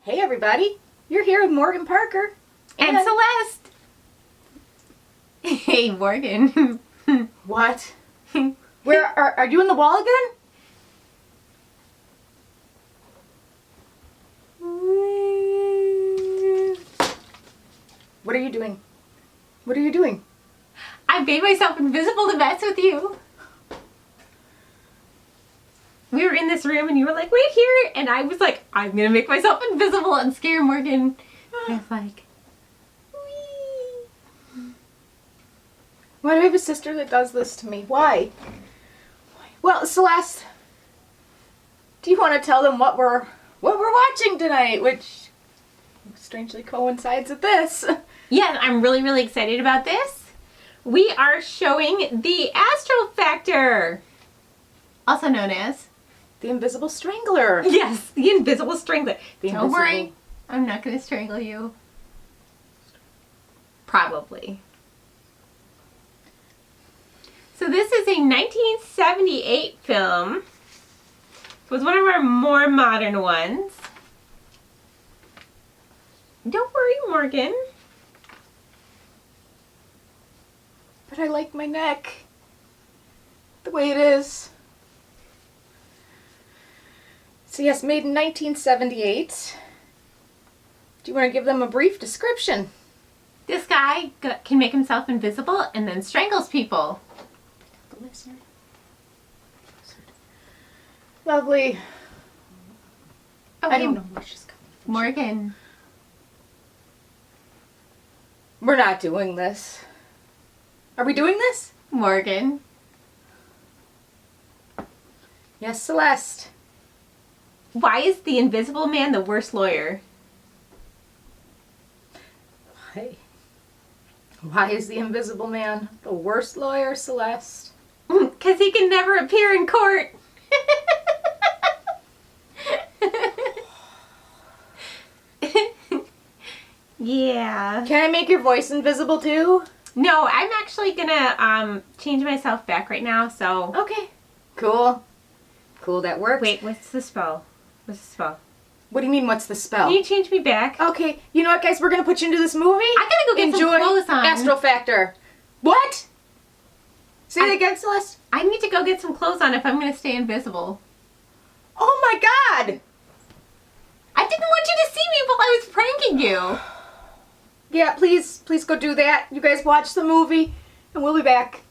Hey everybody, you're here with Morgan Parker. And Celeste. Hey, Morgan. What? Where are you in the wall again? What are you doing? What are you doing? I made myself invisible to mess with you. We were in this room and you were like, wait here. And I was like, I'm going to make myself invisible and scare Morgan. And I was like, wee. Why do I have a sister that does this to me? Why? Well, Celeste, do you want to tell them what we're watching tonight, which strangely coincides with this? Yes, I'm really excited about this. We are showing the Astral Factor, also known as The Invisible Strangler. yes, the Invisible Strangler. The Don't invisible- worry, I'm not going to strangle you. Probably. So this is a 1978 film. It was one of our more modern ones. Don't worry, Morgan. But I like my neck the way it is. So yes, made in 1978. Do you want to give them a brief description? This guy can make himself invisible and then strangles people. The lizard. Lovely. Oh, I don't know where she's coming from. Morgan. We're not doing this. Are we doing this? Morgan. Yes, Celeste. Why is the Invisible Man the worst lawyer? Hey. Why is the Invisible Man the worst lawyer, Celeste? Because he can never appear in court. Yeah. Can I make your voice invisible too? No, I'm actually gonna change myself back right now, so... Okay. Cool. Cool, that works. Wait, what's the spell? What's the spell? What do you mean, what's the spell? Can you change me back? Okay, you know what, guys? We're gonna put you into this movie. I gotta go get Enjoy some clothes on. Astral Factor. What? Say that again, Celeste. I need to go get some clothes on if I'm gonna stay invisible. Oh my God! I didn't want you to see me while I was pranking you. Yeah, please go do that. You guys watch the movie, and we'll be back.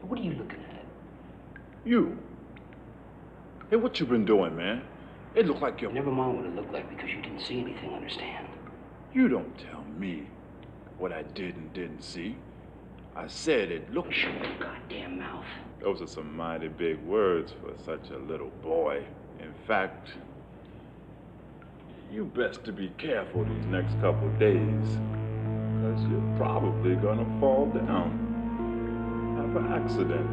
What are you looking at? You. Hey, what you been doing, man? It looked like you're... Never mind what it looked like because you didn't see anything, understand? You don't tell me what I did and didn't see. I said it looked... Shut your goddamn mouth. Those are some mighty big words for such a little boy. In fact, you best to be careful these next couple days, because you're probably gonna fall down. Have an accident.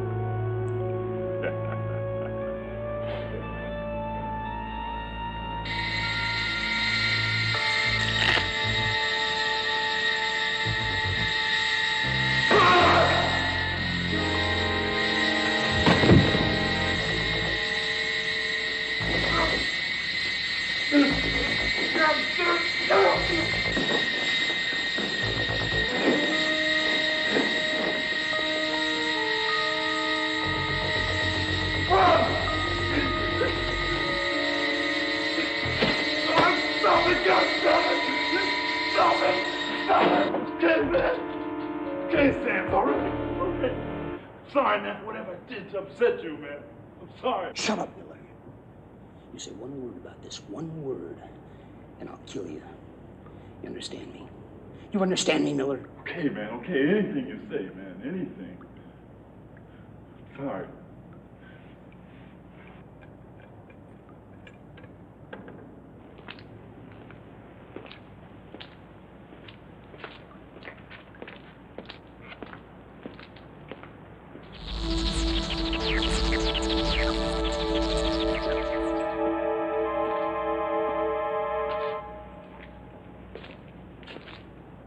All right. Sorry, man. Whatever I did to upset you, man. I'm sorry. Shut up, Miller. You say one word about this, one word, and I'll kill you. You understand me? You understand me, Miller? Okay, man. Okay. Anything you say, man. Anything. Sorry.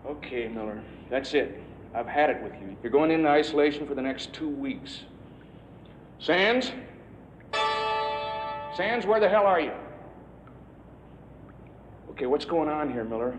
Okay, Miller, that's it. I've had it with you. You're going into isolation for the next 2 weeks. Sands? Sands, where the hell are you? Okay, what's going on here, Miller?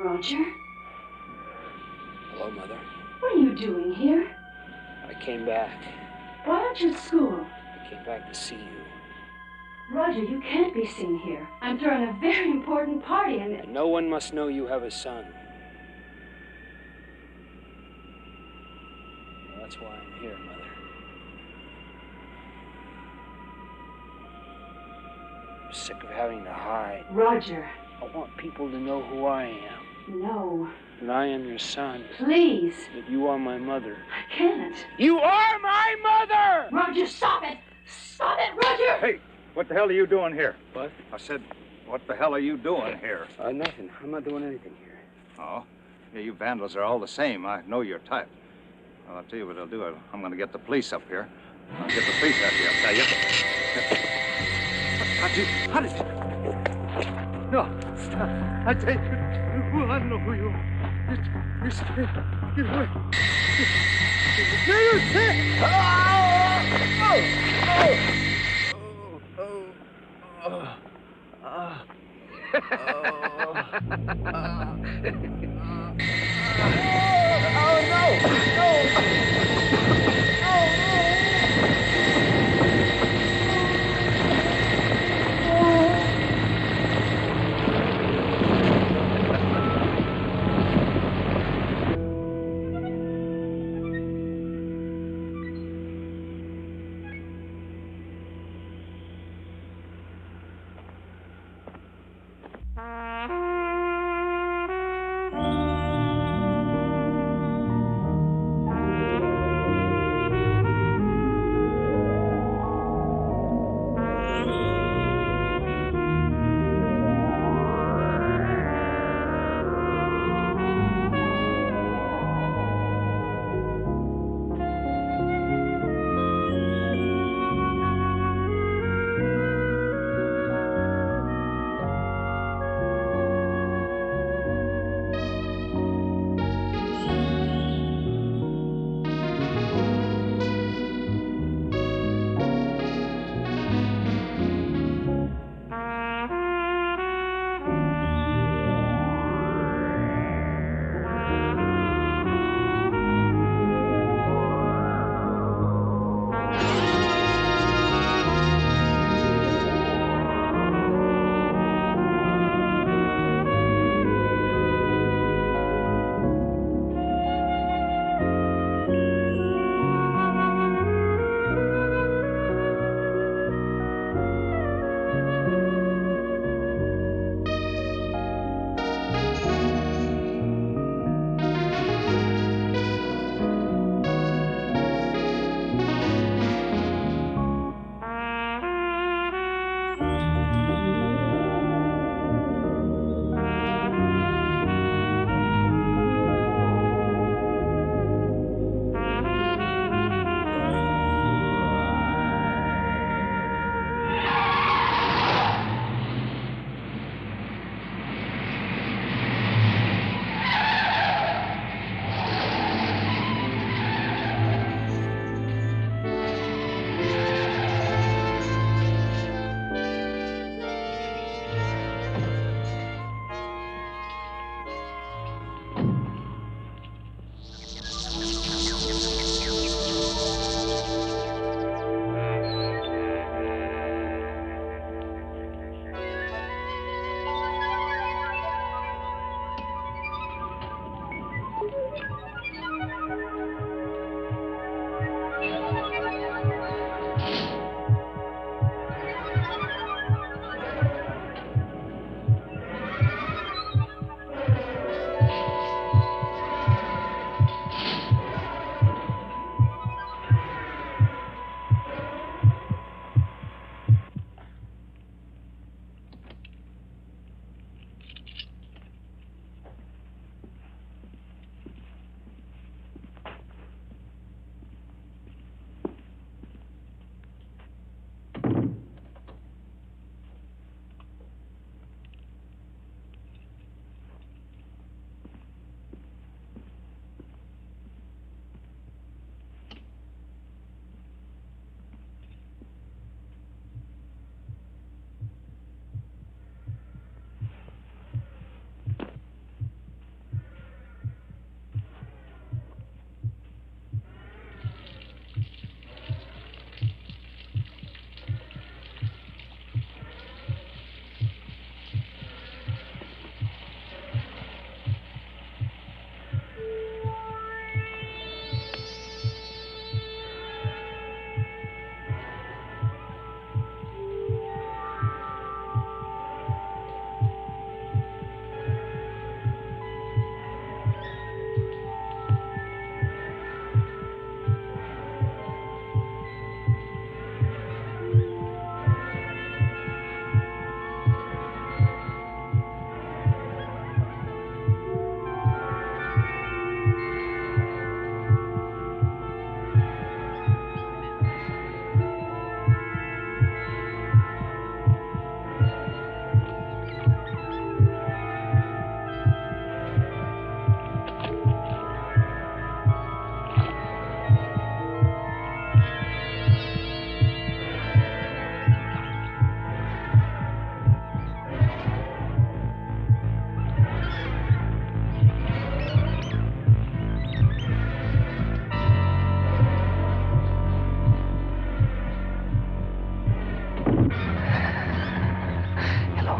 Roger? Hello, Mother. What are you doing here? I came back. Why aren't you at school? I came back to see you. Roger, you can't be seen here. I'm throwing a very important party and... And no one must know you have a son. Well, that's why I'm here, Mother. I'm sick of having to hide. Roger. I want people to know who I am. No. That I am your son. Please. That you are my mother. I can't. You are my mother! Roger, stop it! Stop it, Roger! Hey, what the hell are you doing here? What? I said, what the hell are you doing here? Nothing. I'm not doing anything here. Oh, yeah, you vandals are all the same. I know your type. Well, I'll tell you what I'll do. I'm going to get the police up here. I'll get the police after you, I'll tell you. How did you... No, stop. I tell you, I don't know who you are. You're scared. Get away.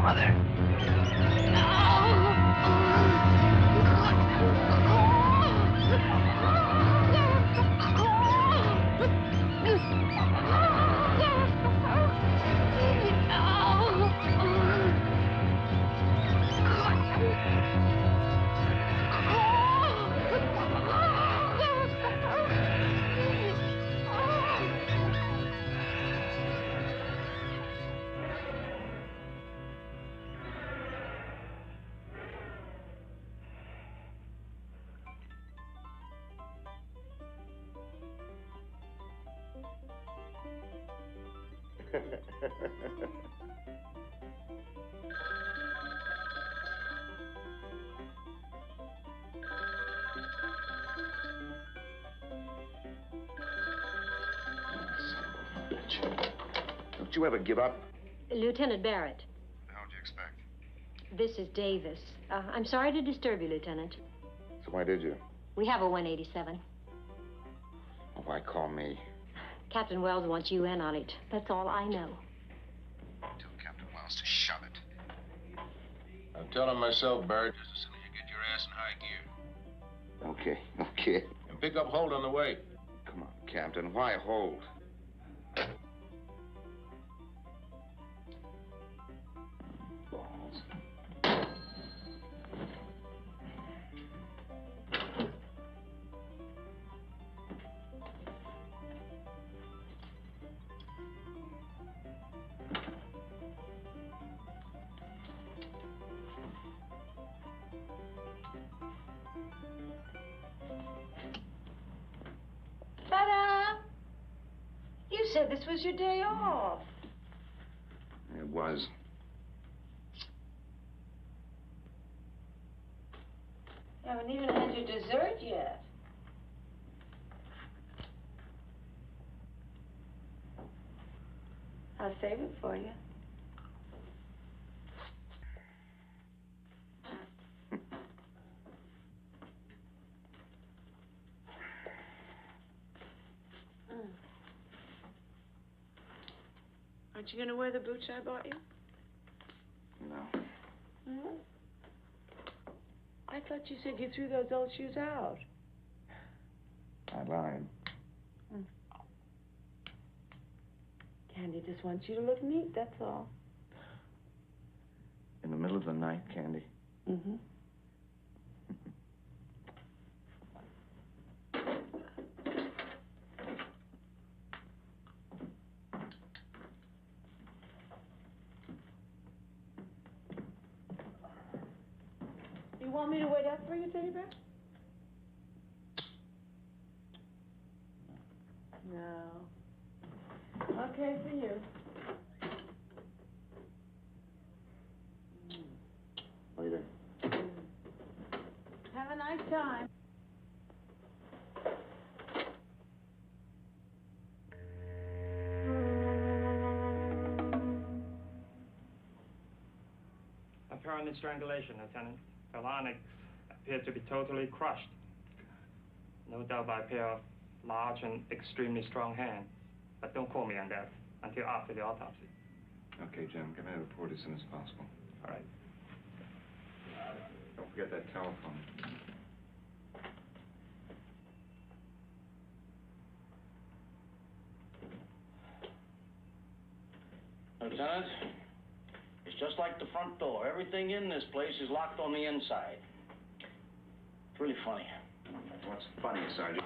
mother. Don't you ever give up? Lieutenant Barrett, How'd you expect? this is Davis. I'm sorry to disturb you, Lieutenant. So why did you? We have a 187. Well, why call me? Captain Wells wants you in on it. That's all I know. Tell Captain Wells to shove it. I'm telling myself, Barrett, just as soon as you get your ass in high gear. Okay. And pick up Holt on the way. Come on, Captain. Why hold? Balls. Ta-da! You said this was your day off. It was. You haven't even had your dessert yet. I'll save it for you. Aren't you going to wear the boots I bought you? No. No. I thought you said you threw those old shoes out. I lied. Candy just wants you to look neat, that's all. In the middle of the night, Candy. Mm-hmm. You want me to wait up for you, Teddy Bear? No. Okay for you. Later. Have a nice time. Apparent strangulation, Lieutenant. The larynx appeared to be totally crushed. No doubt by a pair of large and extremely strong hands. But don't call me on that until after the autopsy. Okay, Jim. Give me a report as soon as possible. All right. Don't forget that telephone. Lieutenant, it's just like the front door. Everything in this place is locked on the inside. It's really funny. What's funny, Sergeant?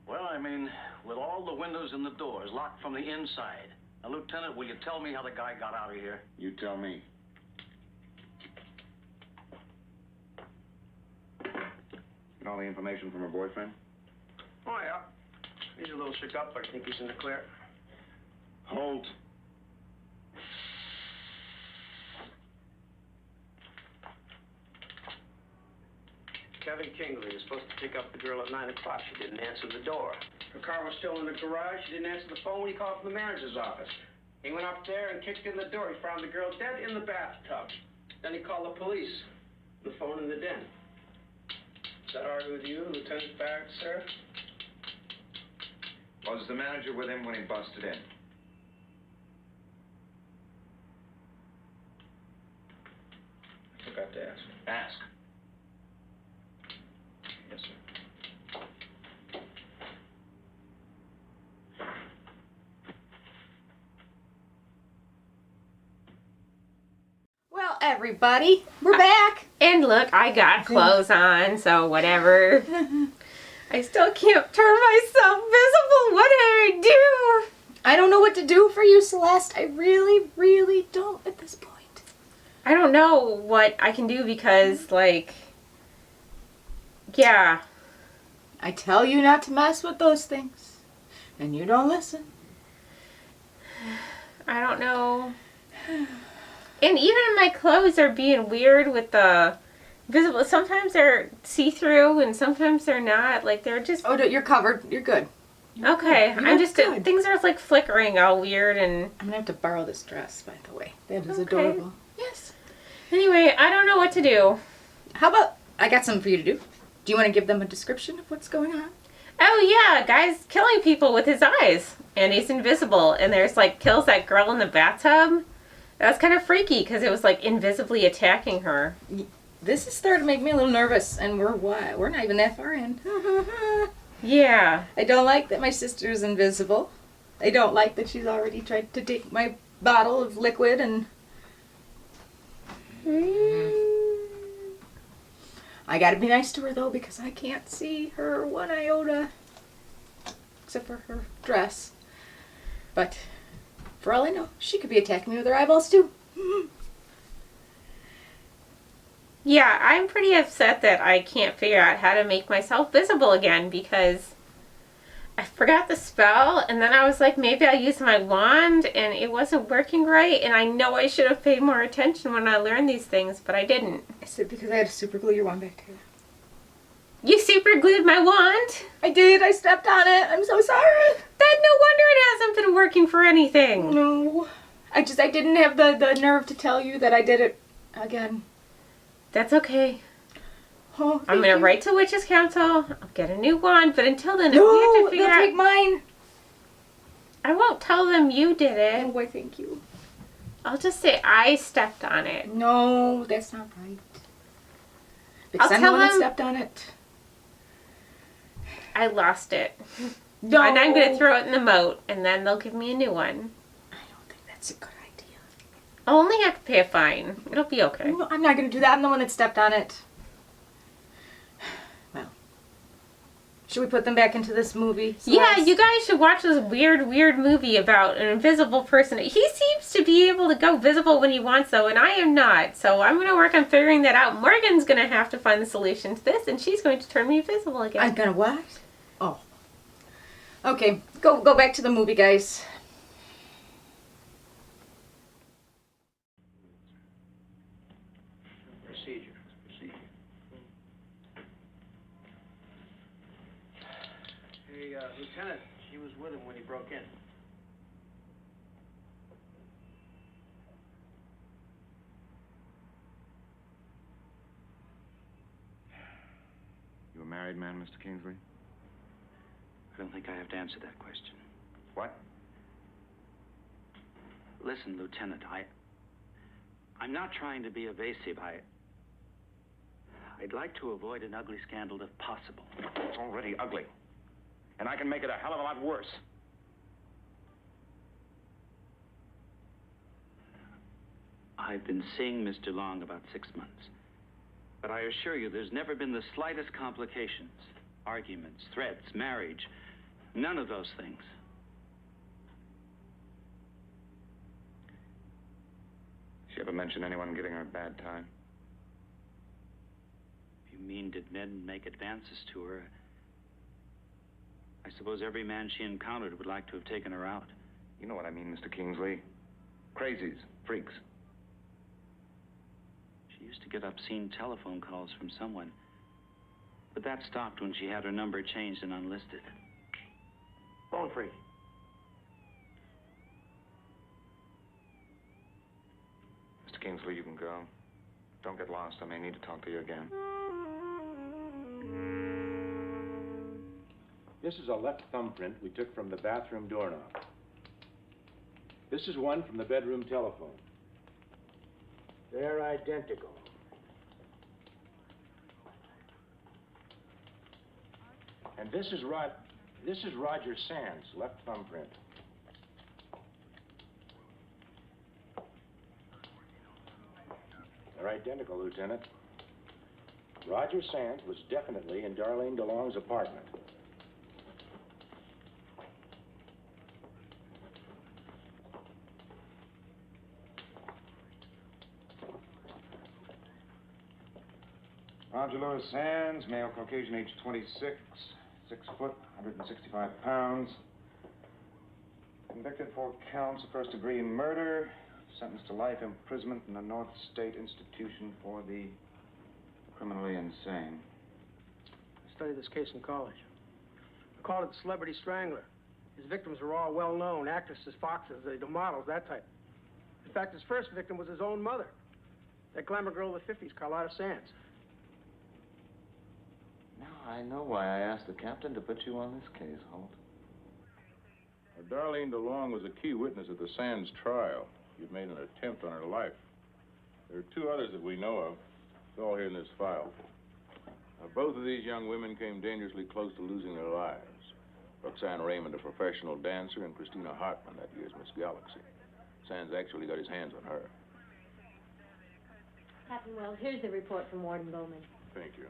Well, I mean, with all the windows and the doors locked from the inside. Now, Lieutenant, will you tell me how the guy got out of here? You tell me. Get all the information from her boyfriend? Oh, yeah. He's a little shook up, but I think he's in the clear. Holt. Kevin Kingley was supposed to pick up the girl at 9 o'clock. She didn't answer the door. Her car was still in the garage. She didn't answer the phone when he called from the manager's office. He went up there and kicked in the door. He found the girl dead in the bathtub. Then he called the police. The phone in the den. Is that all right with you, Lieutenant Barrett, sir? Was the manager with him when he busted in? have to ask. Ask. Yes, sir. Well, everybody, we're back. And look, I got clothes on, so whatever. I still can't turn myself visible. What do I do? I don't know what to do for you, Celeste. I really, really don't at this point. I don't know what I can do because, like, yeah. I tell you not to mess with those things, and you don't listen. I don't know. And even my clothes are being weird with the visible. Sometimes they're see-through and sometimes they're not. Like, they're just... Oh, you're covered. You're good. You're okay. good. I'm just... Good. Things are, like, flickering all weird and... I'm gonna have to borrow this dress, by the way. That is adorable. Yes. Anyway, I don't know what to do. How about... I got something for you to do. Do you want to give them a description of what's going on? Oh, yeah. Guy's killing people with his eyes. And he's invisible. And there's, like, kills that girl in the bathtub. That was kind of freaky because it was, like, invisibly attacking her. This is starting to make me a little nervous. And we're not even that far in. Yeah. I don't like that my sister's invisible. I don't like that she's already tried to take my bottle of liquid and... I gotta be nice to her, though, because I can't see her one iota. Except for her dress. But, for all I know, she could be attacking me with her eyeballs, too. Yeah, I'm pretty upset that I can't figure out how to make myself visible again because I forgot the spell and then I was like, maybe I'll use my wand and it wasn't working right and I know I should have paid more attention when I learned these things, but I didn't. Is it because I had to super glue your wand back to you? You super glued my wand? I did. I stepped on it. I'm so sorry. Then no wonder it hasn't been working for anything. No. I didn't have the nerve to tell you that I did it again. That's okay. Oh, I'm going to write to Witch's Council. I'll get a new wand, but until then, no, we have to figure out... they'll take mine. I won't tell them you did it. Oh, why, thank you. I'll just say I stepped on it. No, that's not right. Because I'll I'm tell the one that them stepped on it. I lost it. No. And I'm going to throw it in the moat, and then they'll give me a new one. I don't think that's a good idea. I'll only have to pay a fine. It'll be okay. No, I'm not going to do that. I'm the one that stepped on it. Well, should we put them back into this movie? Yeah, you guys should watch this weird movie about an invisible person. He seems to be able to go visible when he wants, though, and I am not. So I'm going to work on figuring that out. Morgan's going to have to find the solution to this, and she's going to turn me visible again. I'm going to what? Oh. Okay, go back to the movie, guys. Procedure. Hey, Lieutenant, she was with him when he broke in. You a married man, Mr. Kingsley? I don't think I have to answer that question. What? Listen, Lieutenant, I'm not trying to be evasive. I'd like to avoid an ugly scandal if possible. It's already ugly. And I can make it a hell of a lot worse. I've been seeing Mr. Long about 6 months. But I assure you, there's never been the slightest complications. Arguments, threats, marriage. None of those things. She ever mention anyone giving her a bad time? You mean, did men make advances to her? I suppose every man she encountered would like to have taken her out. You know what I mean, Mr. Kingsley. Crazies, freaks. She used to get obscene telephone calls from someone. But that stopped when she had her number changed and unlisted. Phone freak. Mr. Kingsley, you can go. Don't get lost. I may need to talk to you again. This is a left thumbprint we took from the bathroom doorknob. This is one from the bedroom telephone. They're identical. And this is Roger Sands, left thumbprint. They're identical, Lieutenant. Roger Sands was definitely in Darlene DeLong's apartment. Roger Louis Sands, male, Caucasian, age 26, 6 foot, 165 pounds. Convicted for counts of first-degree murder, sentenced to life imprisonment in the North State Institution for the criminally insane. I studied this case in college. I called it the Celebrity Strangler. His victims were all well-known, actresses, foxes, the models, that type. In fact, his first victim was his own mother, that glamour girl of the 50s, Carlotta Sands. Now I know why I asked the captain to put you on this case, Holt. Darlene DeLong was a key witness at the Sands trial. You'd made an attempt on her life. There are 2 others that we know of. It's all here in this file. Now, both of these young women came dangerously close to losing their lives. Roxanne Raymond, a professional dancer, and Christina Hartman, that year's Miss Galaxy. Sands actually got his hands on her. Captain Wells, here's the report from Warden Bowman. Thank you.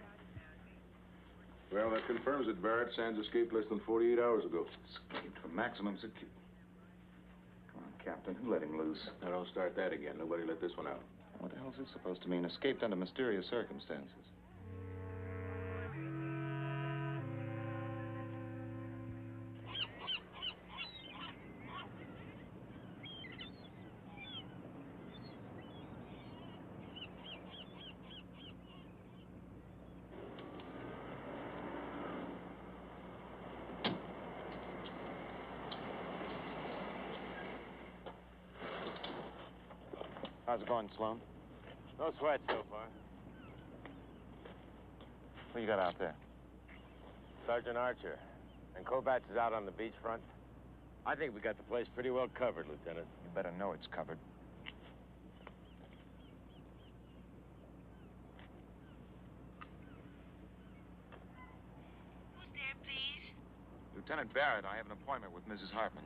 Well, that confirms it, Barrett. Sands escaped less than 48 hours ago. Escaped for maximum security. Come on, Captain, who let him loose? Now, don't start that again. Nobody let this one out. What the hell's this supposed to mean? Escaped under mysterious circumstances. How's it going, Sloan? No sweat so far. What you got out there? Sergeant Archer. And Kovacs is out on the beachfront. I think we got the place pretty well covered, Lieutenant. You better know it's covered. Who's there, please? Lieutenant Barrett, I have an appointment with Mrs. Hartman.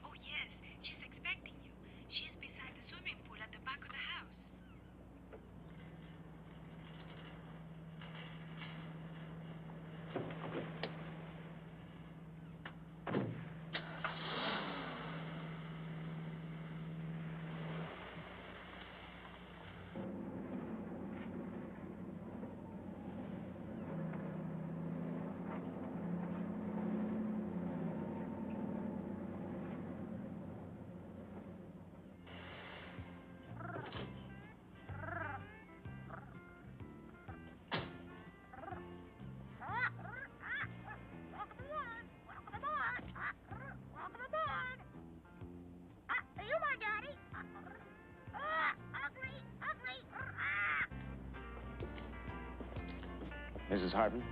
Oh, yes. She's expecting you. She's beside the swimming pool at the back of the house. Mrs. Hartman?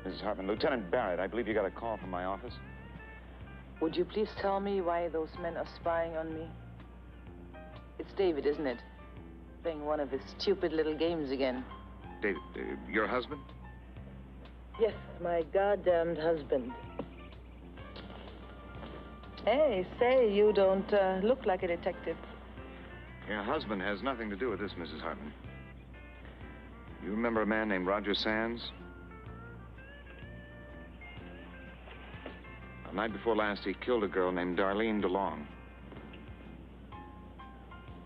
Mrs. Hartman, Lieutenant Barrett, I believe you got a call from my office. Would you please tell me why those men are spying on me? It's David, isn't it? Playing one of his stupid little games again. David, your husband? Yes, my goddamned husband. Hey, say, you don't look like a detective. Your husband has nothing to do with this, Mrs. Hartman. You remember a man named Roger Sands? The night before last, he killed a girl named Darlene DeLong.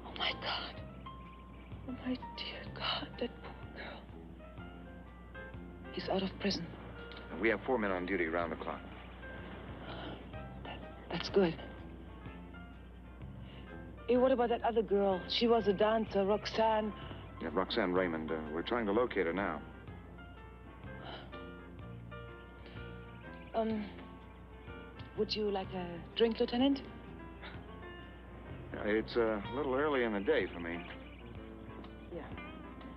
Oh, my God. Oh, my dear God, that poor girl. He's out of prison. We have 4 men on duty around the clock. That's good. Hey, what about that other girl? She was a dancer, Roxanne. Yeah, Roxanne Raymond. We're trying to locate her now. Would you like a drink, Lieutenant? It's a little early in the day for me. Yeah.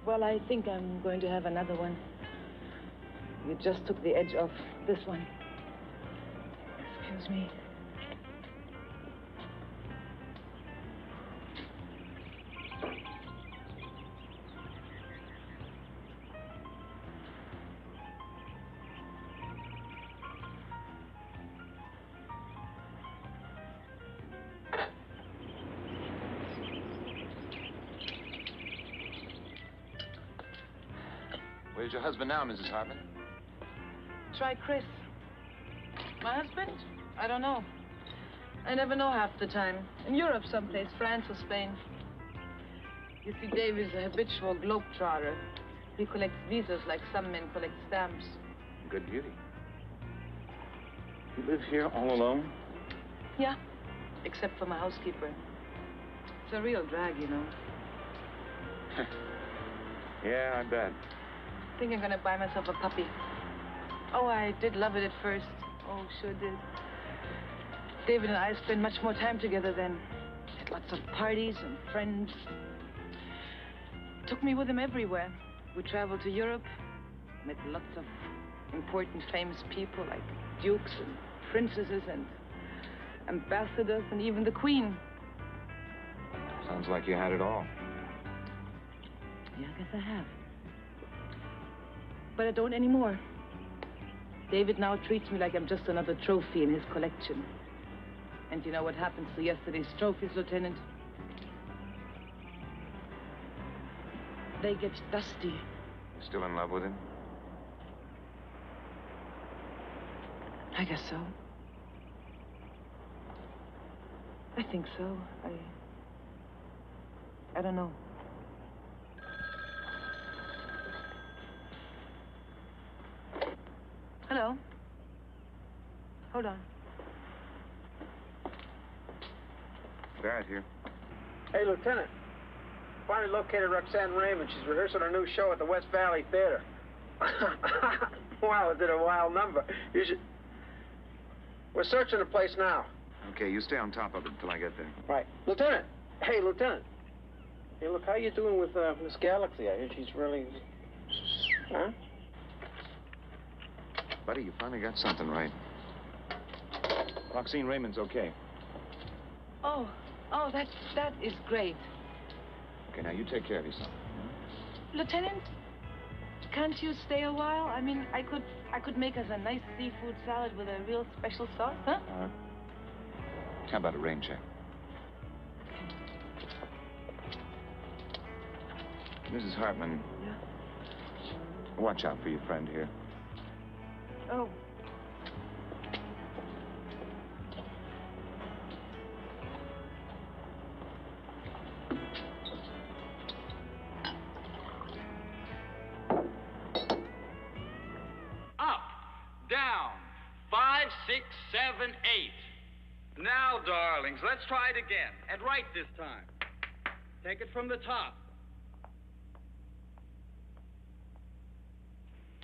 Well, I think I'm going to have another one. You just took the edge off this one. Excuse me. Where's your husband now, Mrs. Hartman? Try Chris. My husband? I don't know. I never know half the time. In Europe someplace, France or Spain. You see, Dave is a habitual globetrotter. He collects visas like some men collect stamps. Good beauty. You live here all alone? Yeah, except for my housekeeper. It's a real drag, you know. Yeah, I bet. I think I'm gonna buy myself a puppy. Oh, I did love it at first. Oh, sure did. David and I spent much more time together then. Had lots of parties and friends. Took me with him everywhere. We traveled to Europe, met lots of important, famous people like dukes and princesses and ambassadors and even the Queen. Sounds like you had it all. Yeah, I guess I have. But I don't anymore. David now treats me like I'm just another trophy in his collection. And you know what happens to yesterday's trophies, Lieutenant? They get dusty. Still in love with him? I guess so. I think so. I don't know. Hello? Hold on. Barrett here. Hey, Lieutenant. Finally located Roxanne Raymond. She's rehearsing her new show at the West Valley Theater. Wow, is it a wild number? You should... We're searching the place now. Okay, you stay on top of it until I get there. Right. Lieutenant! Hey, Lieutenant. Hey, look, how you doing with Miss Galaxy? I hear she's really... Huh? Buddy, you finally got something right. Roxanne Raymond's okay. Oh, that is great. Okay, now you take care of yourself. Lieutenant, can't you stay a while? I mean, I could make us a nice seafood salad with a real special sauce, huh? How about a rain check? Mrs. Hartman. Yeah? Watch out for your friend here. Oh. Up, down, 5, 6, 7, 8. Now, darlings, let's try it again. And right this time. Take it from the top.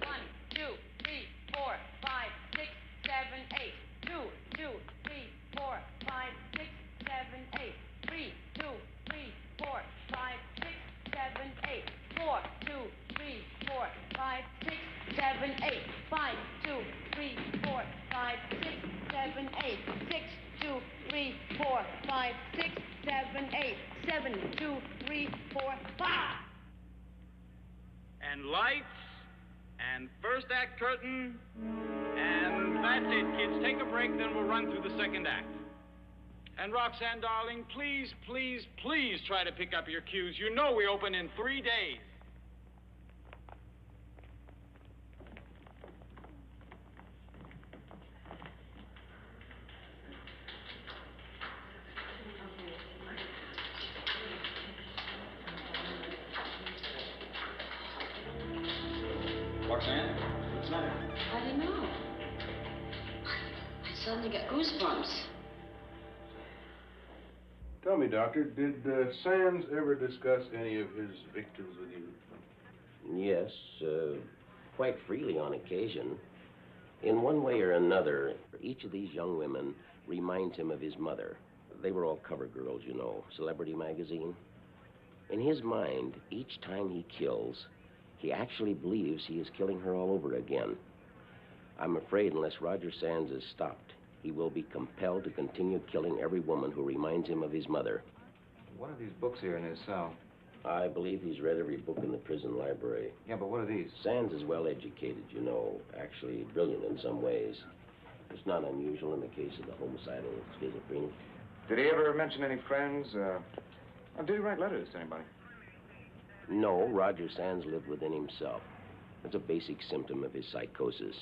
1, 2, 3, 4, 5, 6, 7, 8. 2, 2, 3, 4, 5, 6, 7, 8. 3, 2, 3, 4, 5, 6, 7, 8. 4, 2, 3, 4, 5, 6, 7, 8. 5, 2, 3, 4, 5, 6, 7, 8. 6, 2, 3, 4, 5, 6, 7, 8. 7, 2, 3, 4, 5. And lights. And first act curtain. And that's it, kids. Take a break, then we'll run through the second act. And Roxanne, darling, please, please, please try to pick up your cues. You know we open in 3 days. Roxanne, what's the matter? I don't know. I suddenly got goosebumps. Tell me, Doctor, did Sands ever discuss any of his victims with you? Yes, quite freely on occasion. In one way or another, each of these young women reminds him of his mother. They were all cover girls, you know, Celebrity magazine. In his mind, each time he kills, he actually believes he is killing her all over again. I'm afraid unless Roger Sands is stopped, he will be compelled to continue killing every woman who reminds him of his mother. What are these books here in his cell? I believe he's read every book in the prison library. Yeah, but what are these? Sands is well educated, you know, actually brilliant in some ways. It's not unusual in the case of the homicidal schizophrenic. Did he ever mention any friends? Or did he write letters to anybody? No, Roger Sands lived within himself. It's a basic symptom of his psychosis.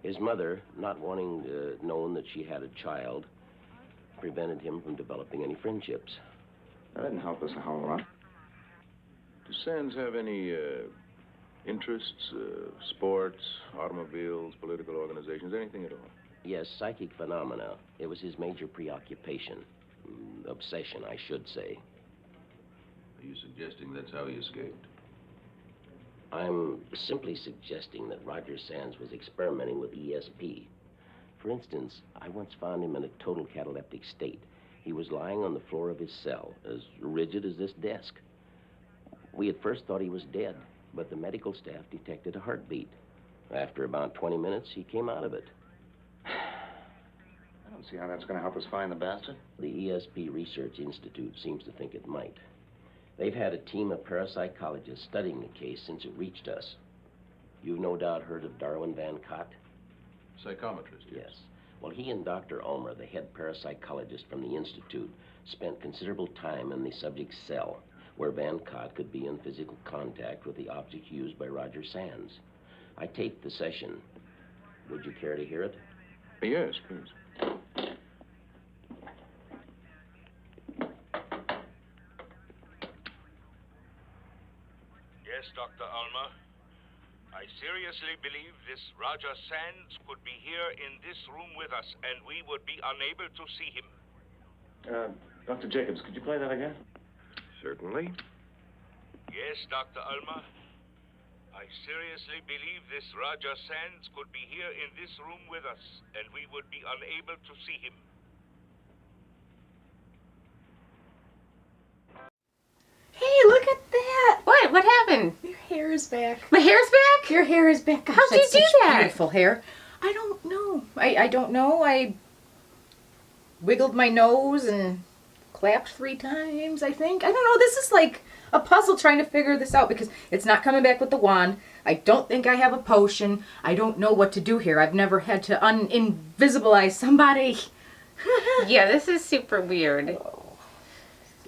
His mother, not wanting known that she had a child, prevented him from developing any friendships. That didn't help us a whole lot. Do Sands have any interests, sports, automobiles, political organizations, anything at all? Yes, psychic phenomena. It was his major preoccupation. Obsession, I should say. Are you suggesting that's how he escaped? I'm simply suggesting that Roger Sands was experimenting with ESP. For instance, I once found him in a total cataleptic state. He was lying on the floor of his cell, as rigid as this desk. We at first thought he was dead, but the medical staff detected a heartbeat. After about 20 minutes, he came out of it. I don't see how that's going to help us find the bastard. The ESP Research Institute seems to think it might. They've had a team of parapsychologists studying the case since it reached us. You've no doubt heard of Darwin Van Cott? Psychometrist, yes. Well, he and Dr. Ulmer, the head parapsychologist from the Institute, spent considerable time in the subject's cell, where Van Cott could be in physical contact with the object used by Roger Sands. I taped the session. Would you care to hear it? Yes, please. Yes, Dr. Ulmer. I seriously believe this Roger Sands could be here in this room with us, and we would be unable to see him. Dr. Jacobs, could you play that again? Certainly. Yes, Dr. Ulmer. I seriously believe this Roger Sands could be here in this room with us, and we would be unable to see him. Hey, look at that! What? What happened? Your hair is back. My hair's back? Your hair is back. Gosh, How'd you that's do such that? Beautiful hair. I don't know. I don't know. I wiggled my nose and clapped 3 times, I think. I don't know. This is like a puzzle trying to figure this out because it's not coming back with the wand. I don't think I have a potion. I don't know what to do here. I've never had to invisibilize somebody. Yeah, this is super weird.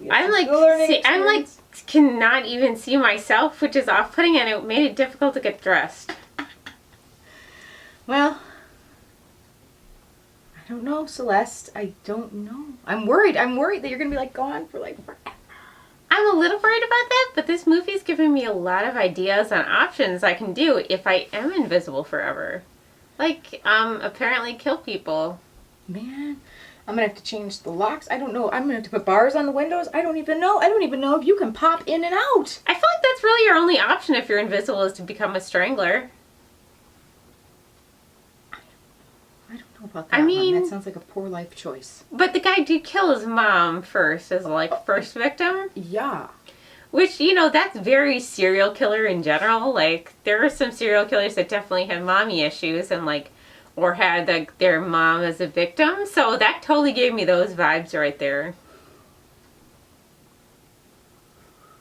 Yes, I'm like, cannot even see myself, which is off-putting, and it made it difficult to get dressed. Well, I don't know, Celeste. I don't know. I'm worried. I'm worried that you're going to be like gone for like forever. I'm a little worried about that, but this movie's giving me a lot of ideas on options I can do if I am invisible forever. Like, apparently kill people. Man, I'm going to have to change the locks. I don't know. I'm going to have to put bars on the windows. I don't even know. I don't even know if you can pop in and out. I feel like that's really your only option if you're invisible is to become a strangler. I don't know about that. I mean, one. That sounds like a poor life choice. But the guy did kill his mom first as like first victim. Yeah. Which, you know, that's very serial killer in general. Like, there are some serial killers that definitely had mommy issues and like, or had like their mom as a victim. So that totally gave me those vibes right there.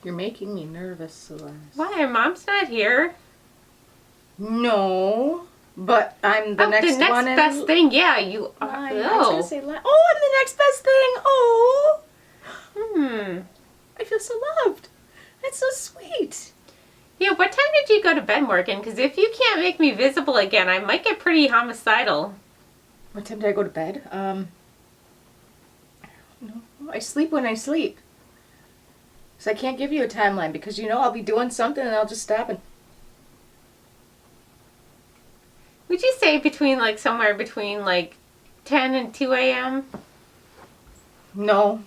You're making me nervous, Celeste. Why? Mom's not here. No. But I'm the next one. The next best thing, yeah. You are. I was going to say, oh, I'm the next best thing. Oh. I feel so loved. That's so sweet. Yeah, what time did you go to bed, Morgan? Because if you can't make me visible again, I might get pretty homicidal. What time did I go to bed? I don't know. I sleep when I sleep. So I can't give you a timeline because, you know, I'll be doing something and I'll just stop and... Would you say between, like, somewhere between, like, 10 and 2 a.m.? No.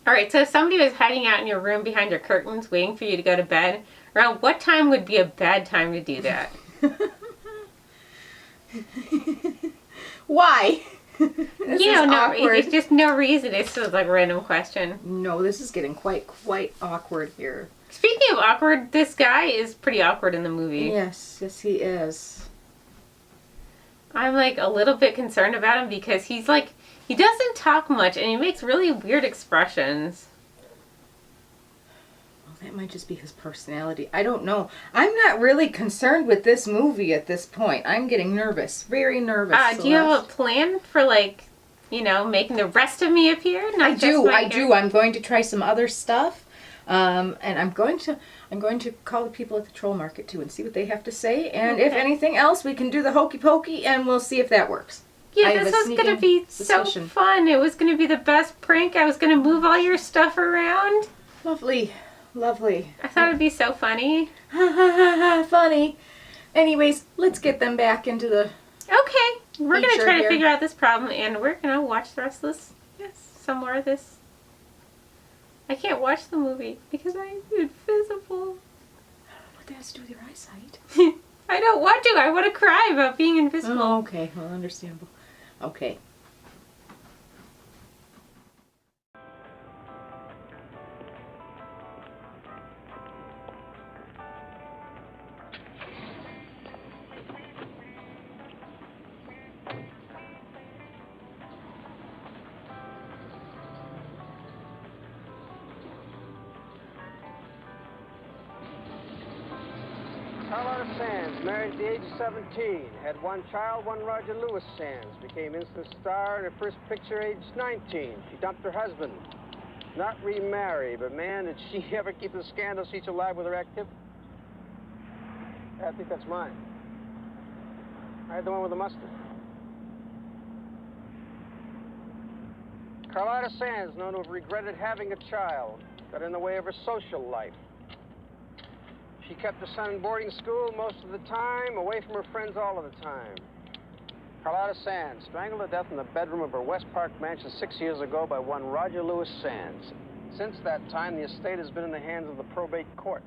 Alright, so if somebody was hiding out in your room behind your curtains waiting for you to go to bed, around what time would be a bad time to do that? Why? You know, no, it's just no reason. It's just like a random question. No, this is getting quite awkward here. Speaking of awkward, this guy is pretty awkward in the movie. Yes, he is. I'm like a little bit concerned about him because he's like, he doesn't talk much and he makes really weird expressions. Well, that might just be his personality. I don't know. I'm not really concerned with this movie at this point. I'm getting nervous. Very nervous. Do you have a plan for, like, you know, making the rest of me appear? I do. I'm going to try some other stuff. And I'm going to call the people at the troll market too and see what they have to say. And if anything else, we can do the hokey pokey and we'll see if that works. Yeah, this was going to be so fun. It was going to be the best prank. I was going to move all your stuff around. Lovely. Lovely. I thought it'd be so funny. Ha ha ha ha, funny. Anyways, let's get them back into the... Okay. We're going to try to figure out this problem and we're going to watch the rest of this. Yes. Some more of this. I can't watch the movie because I'm invisible. What that has to do with your eyesight? I don't want to. I want to cry about being invisible. Oh, okay. Well, understandable. Okay. Carlotta Sands, married at the age of 17, had one child, one Roger Lewis Sands. Became instant star in her first picture, aged 19. She dumped her husband. Not remarry, but man, did she ever keep the scandal sheets alive with her activity? I think that's mine. I had the one with the mustard. Carlotta Sands, known to have regretted having a child, got in the way of her social life. She kept her son in boarding school most of the time, away from her friends all of the time. Carlotta Sands, strangled to death in the bedroom of her West Park mansion 6 years ago by one Roger Lewis Sands. Since that time, the estate has been in the hands of the probate court.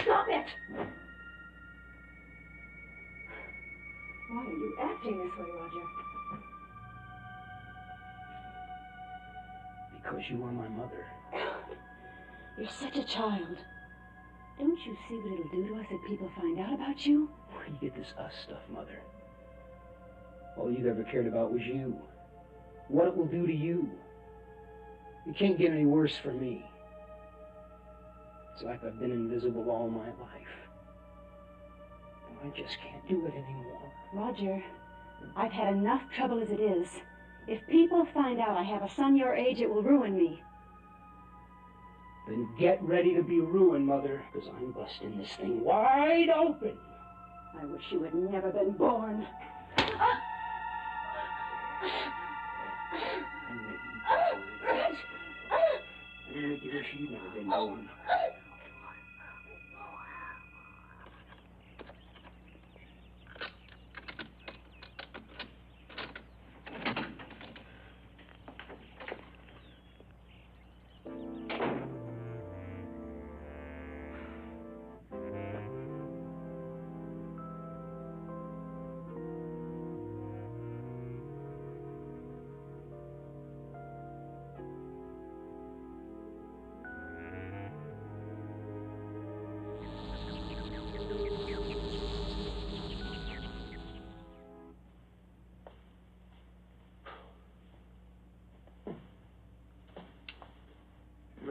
Stop it! Why are you acting this way, Roger? Because you are my mother. You're such a child. Don't you see what it'll do to us if people find out about you? Where do you get this us stuff, Mother? All you've ever cared about was you. What it will do to you. It can't get any worse for me. It's like I've been invisible all my life. And I just can't do it anymore. Roger, I've had enough trouble as it is. If people find out I have a son your age, it will ruin me. Then get ready to be ruined, Mother, because I'm busting this thing wide open. I wish you had never been born. I'm gonna make you wish you'd never been born.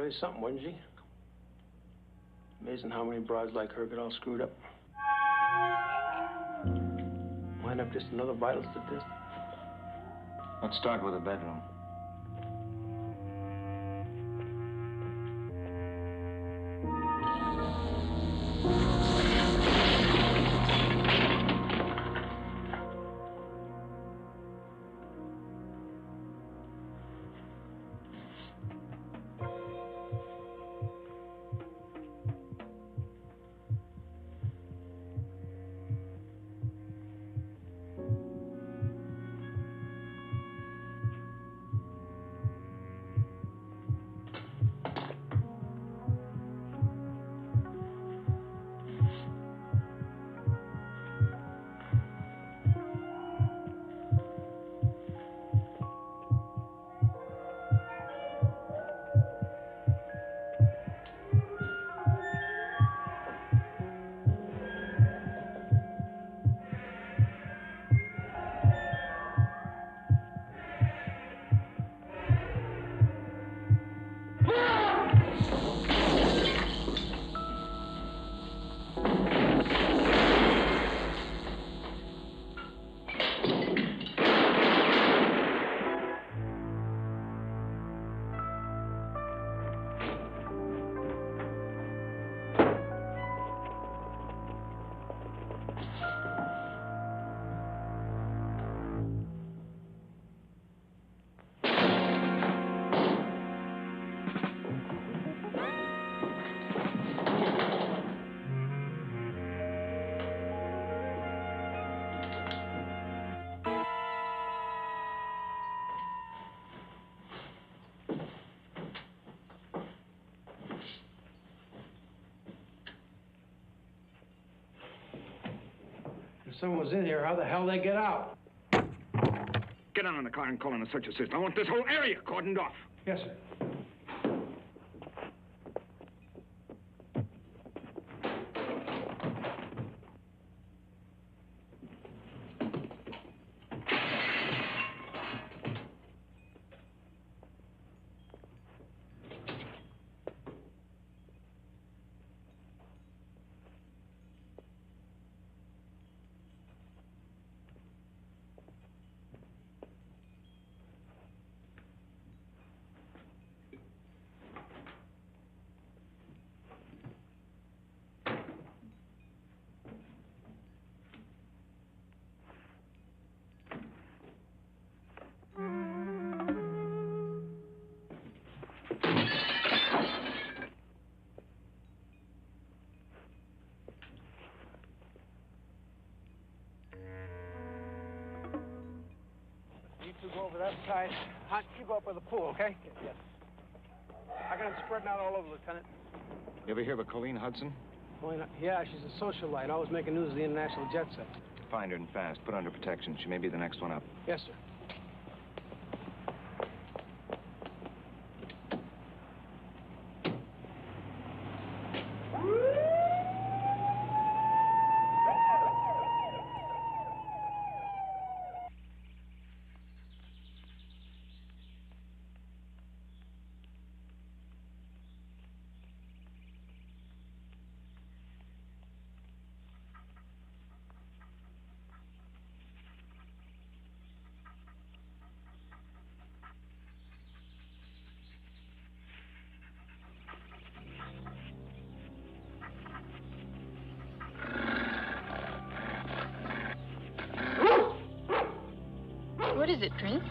tell you something, wouldn't she? Amazing how many broads like her get all screwed up. Wind up just another vital statistic. Let's start with a bedroom. If someone was in here, how the hell they get out? Get out in the car and call in a search assist. I want this whole area cordoned off. Yes, sir. Go over that side. Hunt, you go up by the pool, okay? Yes. I got them spreading out all over, Lieutenant. You ever hear of a Colleen Hudson? Yeah, she's a socialite, always making news of the international jet set. Find her and fast. Put her under protection. She may be the next one up. Yes, sir. What is it, Prince?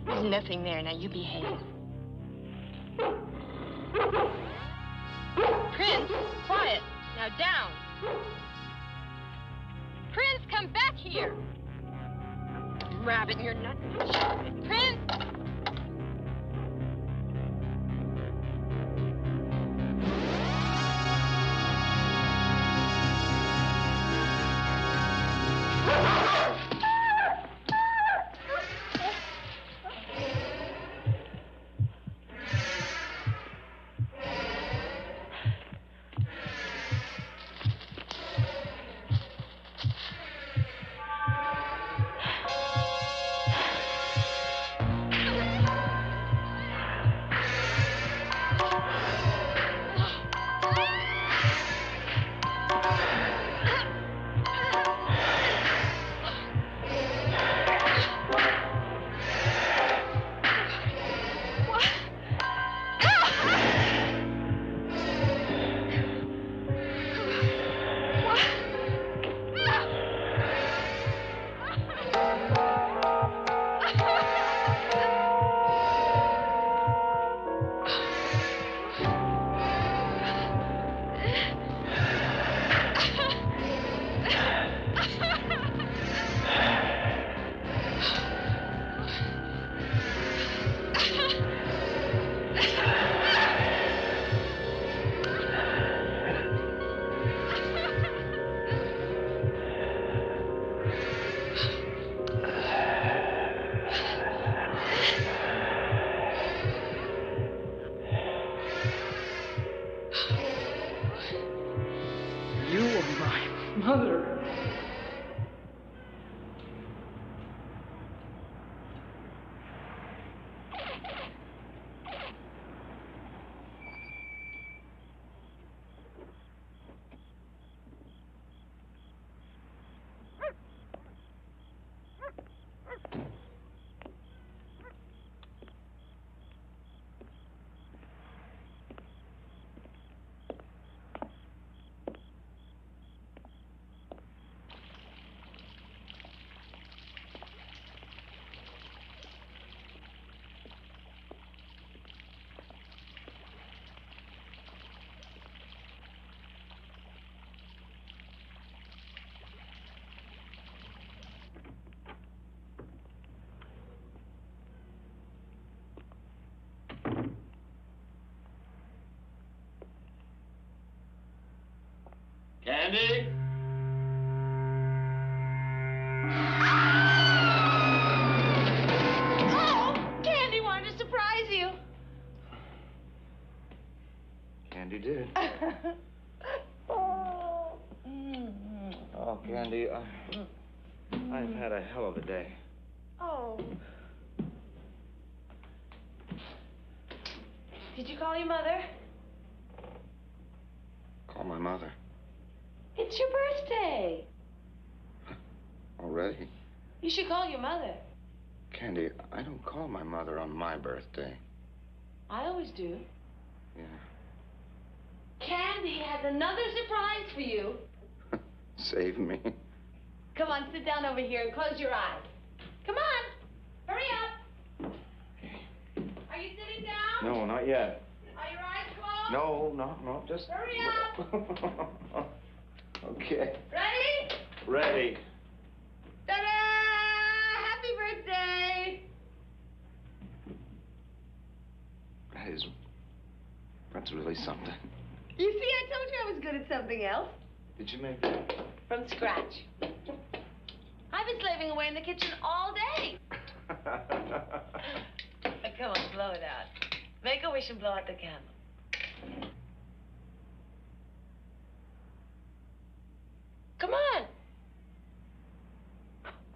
There's nothing there. Now you behave. Prince, quiet. Now down. Prince, come back here. Rabbit, you're not. Prince! Mother. Candy? Oh, Candy wanted to surprise you. Candy did. Oh. Oh, Candy, I've had a hell of a day. Oh. Did you call your mother? Call my mother. It's your birthday. Already? You should call your mother. Candy, I don't call my mother on my birthday. I always do. Yeah. Candy has another surprise for you. Save me. Come on, sit down over here and close your eyes. Come on. Hurry up. Are you sitting down? No, not yet. Are your eyes closed? No, just... Hurry up. Okay. Ready? Ready. Ta-da! Happy birthday! That's really something. You see, I told you I was good at something else. Did you make that? From scratch. I've been slaving away in the kitchen all day. Come on, blow it out. Make a wish and blow out the candle. Come on.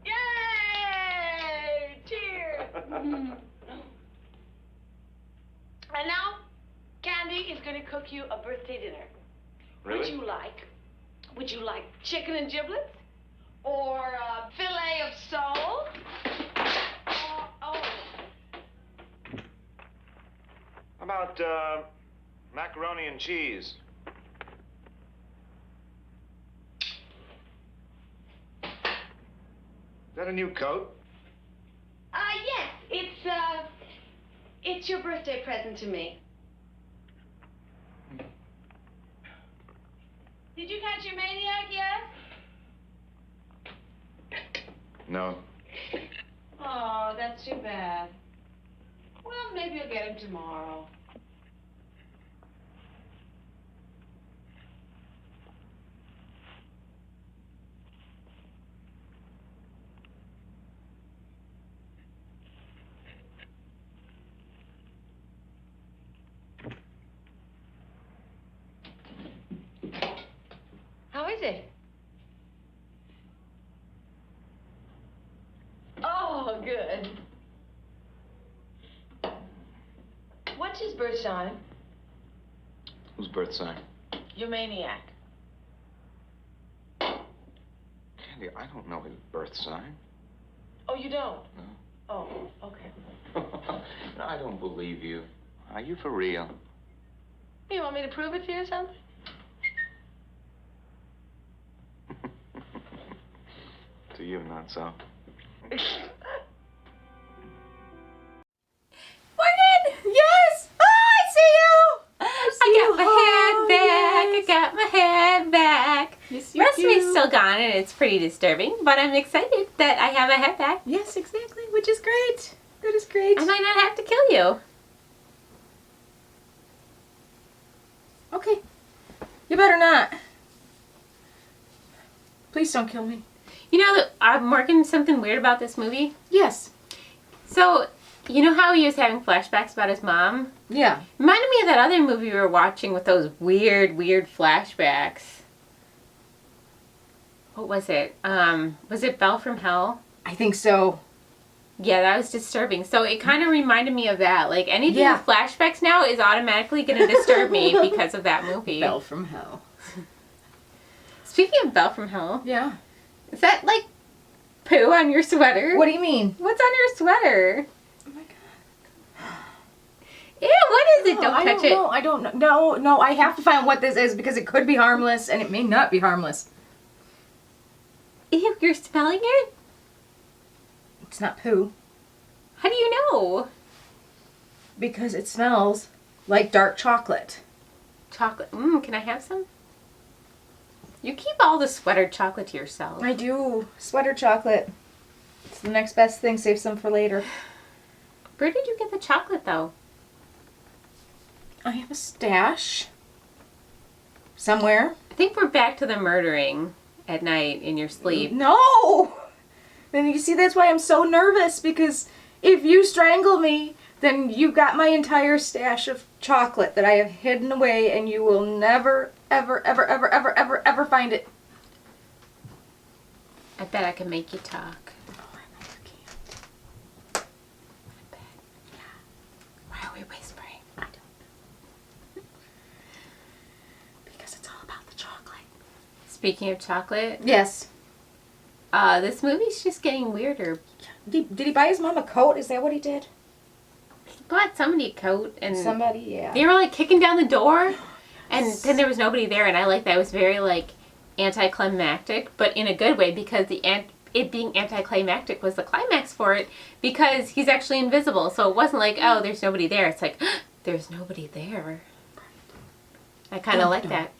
Yay! Cheers! And now, Candy is going to cook you a birthday dinner. Really? Would you like chicken and giblets? Or a fillet of sole? How about, macaroni and cheese? Is that a new coat? Yes. It's your birthday present to me. Did you catch your maniac yet? No. Oh, that's too bad. Well, maybe you'll get him tomorrow. How is it? Oh, good. What's his birth sign? Whose birth sign? Your maniac. Candy, I don't know his birth sign. Oh, you don't? No. Oh, okay. No, I don't believe you. Are you for real? You want me to prove it to you or something? To you, not so. Morgan! Yes! Oh, I see you! I got my head back. Yes, The rest of me is still gone, and it's pretty disturbing, but I'm excited that I have my head back. Yes, exactly, which is great. That is great. I might not have to kill you. Okay. You better not. Please don't kill me. You know, I'm working something weird about this movie. Yes. So, you know how he was having flashbacks about his mom? Yeah. Reminded me of that other movie we were watching with those weird flashbacks. What was it? Was it Belle from Hell? I think so. Yeah, that was disturbing. So it kind of reminded me of that. Like anything Yeah. with flashbacks now is automatically going to disturb me because of that movie. Belle from Hell. Speaking of Belle from Hell. Yeah. Is that like poo on your sweater? What do you mean? What's on your sweater? Oh my god. Ew, what is it? Don't touch it. I don't know. No, I have to find what this is because it could be harmless and it may not be harmless. Ew, you're smelling it? It's not poo. How do you know? Because it smells like dark chocolate. Chocolate. Can I have some? You keep all the sweater chocolate to yourself. I do. Sweater chocolate. It's the next best thing. Save some for later. Where did you get the chocolate, though? I have a stash. Somewhere. I think we're back to the murdering at night in your sleep. No! Then you see, that's why I'm so nervous, because if you strangle me, then you got my entire stash of chocolate that I have hidden away, and you will never, ever, ever, ever, ever, ever, ever find it. I bet I can make you talk. Oh, I know you can't. I bet. Yeah. Why are we whispering? I don't. Because it's all about the chocolate. Speaking of chocolate. Yes. This movie's just getting weirder. Did he buy his mom a coat? Is that what he did? He bought somebody a coat and Somebody, yeah. they were like kicking down the door and then there was nobody there, and I like that. It was very like anticlimactic, but in a good way, because it being anticlimactic was the climax for it, because he's actually invisible. So it wasn't like, oh, there's nobody there. It's like, there's nobody there. I kind of like that.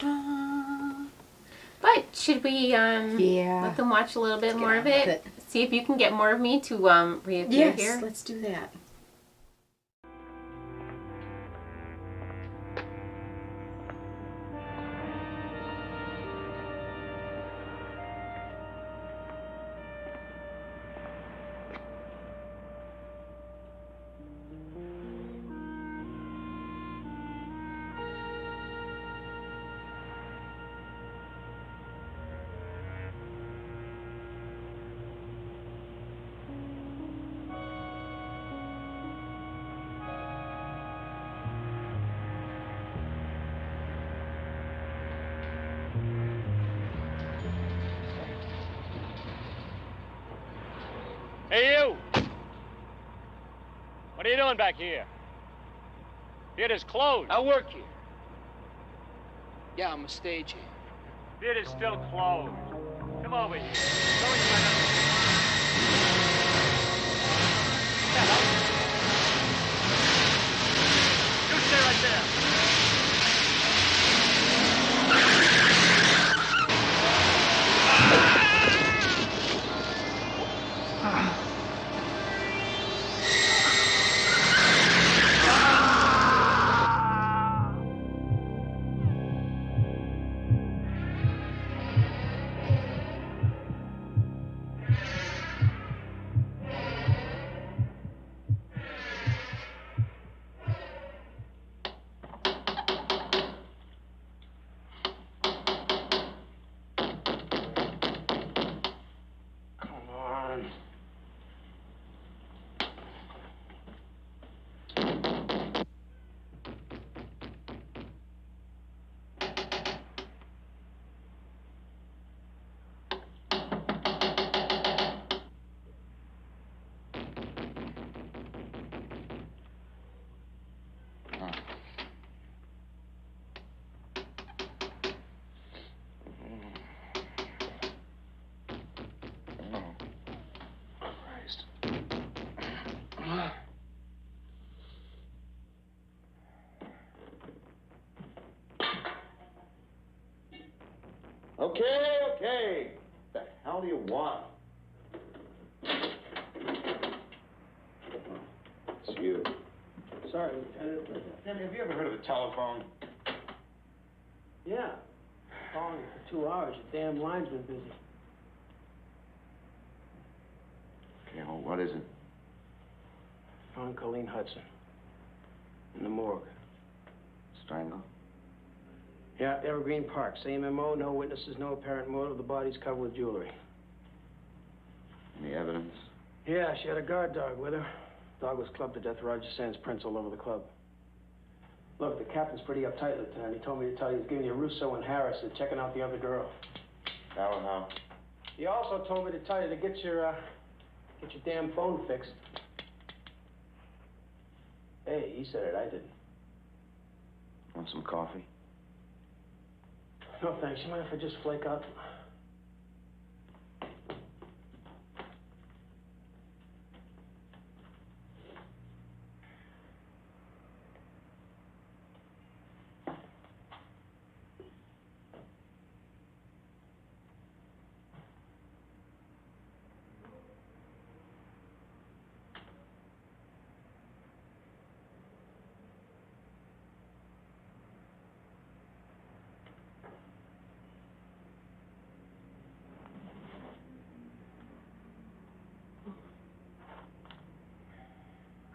But should we let them watch a little bit more of it? See if you can get more of me to reappear here? Yes, let's do that. Hey, you! What are you doing back here? Theater's closed. I work here. Yeah, I'm a stagehand. Theater's still closed. Come over here. Go into my You stay right there. Okay. What the hell do you want? It's you. Sorry, Lieutenant. Have you ever heard of the telephone? Yeah. Calling for 2 hours. The damn line's been busy. Okay, well, what is it? Found Colleen Hudson. In the morgue. Strangle? Yeah, Evergreen Park. Same MO, no witnesses, no apparent motive. The body's covered with jewelry. Any evidence? Yeah, she had a guard dog with her. Dog was clubbed to death. Roger Sands prints all over the club. Look, the captain's pretty uptight, Lieutenant. He told me to tell you he's giving you Russo and Harris and checking out the other girl. How? He also told me to tell you to get your damn phone fixed. Hey, he said it, I didn't. Want some coffee? No, thanks. You mind if I just flake out?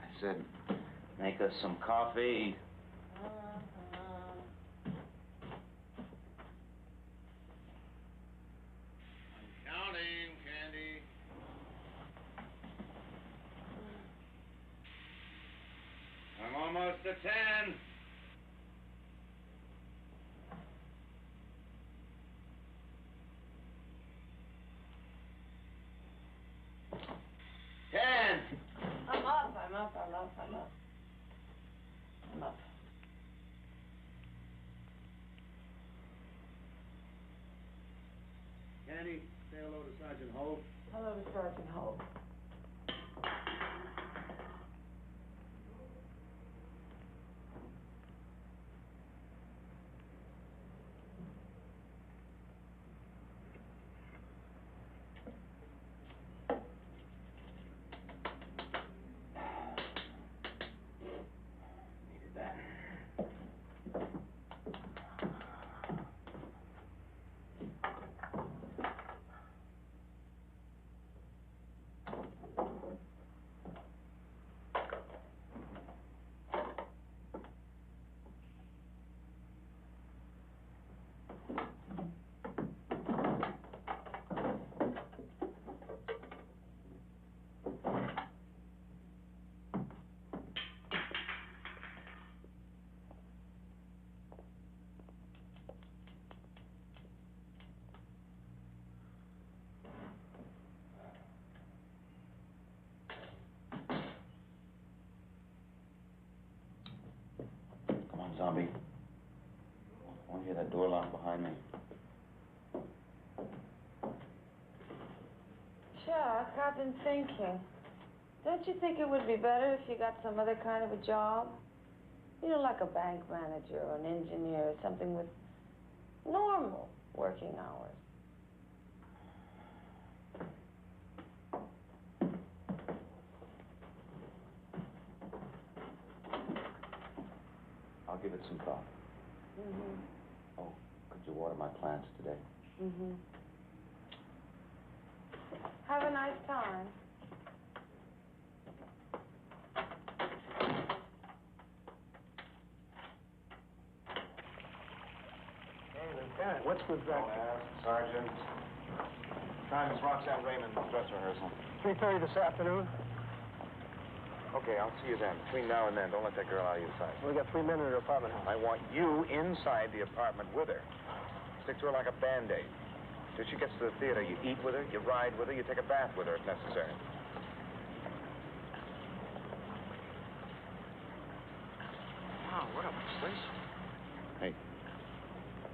I said, make us some coffee. Counting, Candy. I'm almost to 10. I'm up. Candy, say hello to Sergeant Holt. Hello to Sergeant Holt. Zombie. I want to hear that door lock behind me. Chuck, I've been thinking. Don't you think it would be better if you got some other kind of a job? You know, like a bank manager or an engineer or something with normal working hours. I'll give it some thought. Mm-hmm. Oh, could you water my plants today? Mm-hmm. Have a nice time. Hey, Lieutenant, what's with that? Sergeant. Time is Roxanne Raymond's dress rehearsal. 3:30 this afternoon. Okay, I'll see you then. Between now and then, don't let that girl out of your sight. We got 3 men in her apartment house. I want you inside the apartment with her. Stick to her like a Band-Aid. Till she gets to the theater, you eat with her, you ride with her, you take a bath with her if necessary. Wow, what a place. Hey,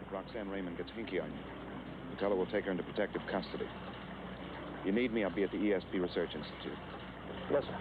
if Roxanne Raymond gets hinky on you, the teller will take her into protective custody. You need me, I'll be at the ESP Research Institute. Yes, sir.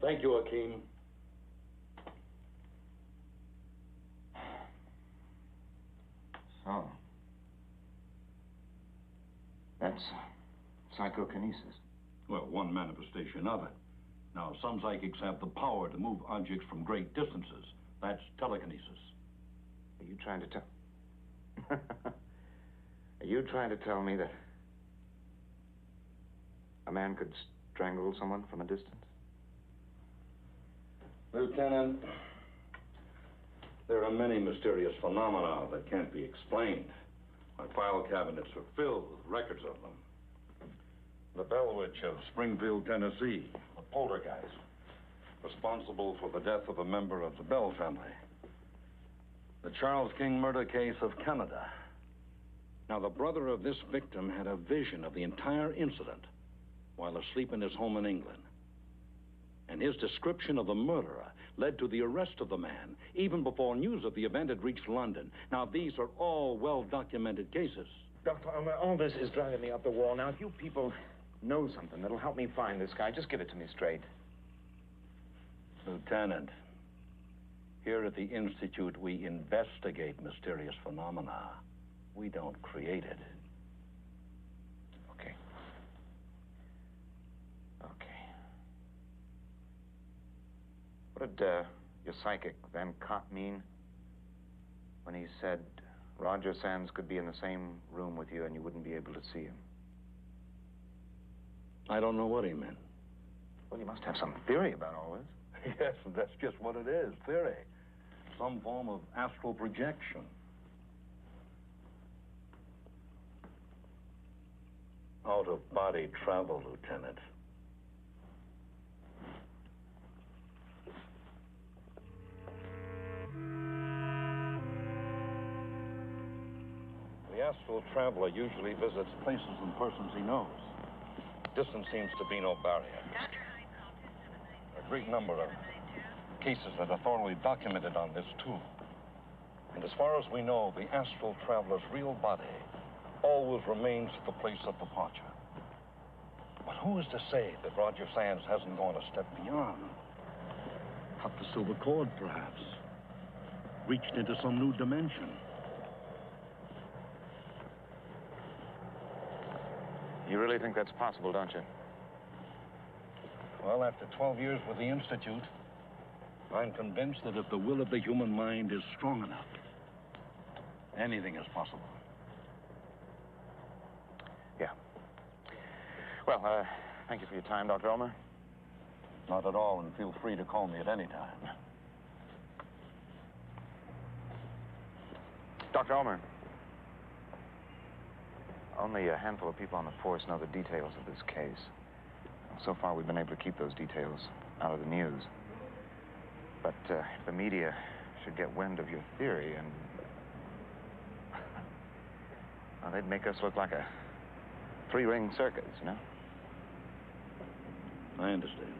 Thank you, Hakeem. So, that's psychokinesis. Well, one manifestation of it. Now, some psychics have the power to move objects from great distances. That's telekinesis. Are you trying to tell... Are you trying to tell me that a man could strangle someone from a distance? Lieutenant, there are many mysterious phenomena that can't be explained. My file cabinets are filled with records of them. The Bell Witch of Springfield, Tennessee, a poltergeist, responsible for the death of a member of the Bell family. The Charles King murder case of Canada. Now, the brother of this victim had a vision of the entire incident while asleep in his home in England. And his description of the murderer led to the arrest of the man, even before news of the event had reached London. Now, these are all well-documented cases. Dr. Ulmer, all this is driving me up the wall. Now, if you people know something that'll help me find this guy, just give it to me straight. Lieutenant, here at the Institute, we investigate mysterious phenomena. We don't create it. Okay. What did your psychic, Van Cott, mean when he said Roger Sands could be in the same room with you and you wouldn't be able to see him? I don't know what he meant. Well, you must have some theory about all this. Yes, that's just what it is, theory. Some form of astral projection. Out-of-body travel, Lieutenant. The astral traveler usually visits places and persons he knows. Distance seems to be no barrier. A great number of cases that are thoroughly documented on this, too. And as far as we know, the astral traveler's real body always remains at the place of departure. But who is to say that Roger Sands hasn't gone a step beyond? Cut the silver cord, perhaps. Reached into some new dimension. You really think that's possible, don't you? Well, after 12 years with the Institute, I'm convinced that if the will of the human mind is strong enough, anything is possible. Yeah. Well, thank you for your time, Dr. Ulmer. Not at all, and feel free to call me at any time. Dr. Ulmer, only a handful of people on the force know the details of this case. So far, we've been able to keep those details out of the news. But if the media should get wind of your theory, and well, they'd make us look like a three-ring circus, you know? I understand.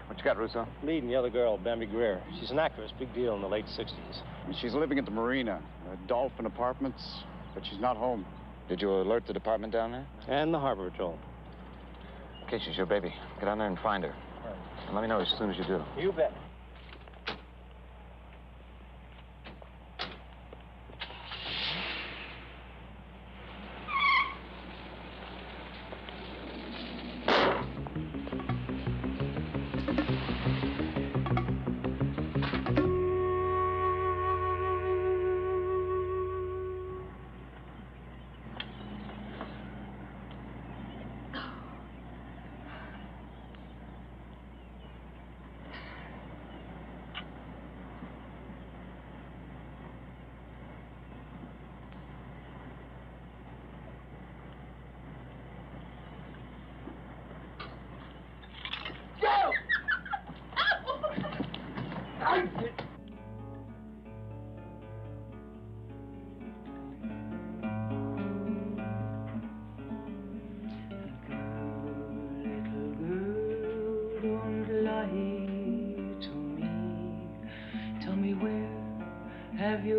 What you got, Russo? Meeting the other girl, Bambi Greer. She's an actress, big deal in the late 60s. She's living at the marina, Dolphin Apartments, but she's not home. Did you alert the department down there? And the harbor patrol. Okay, she's your baby. Get down there and find her. Right. And let me know as soon as you do. You bet.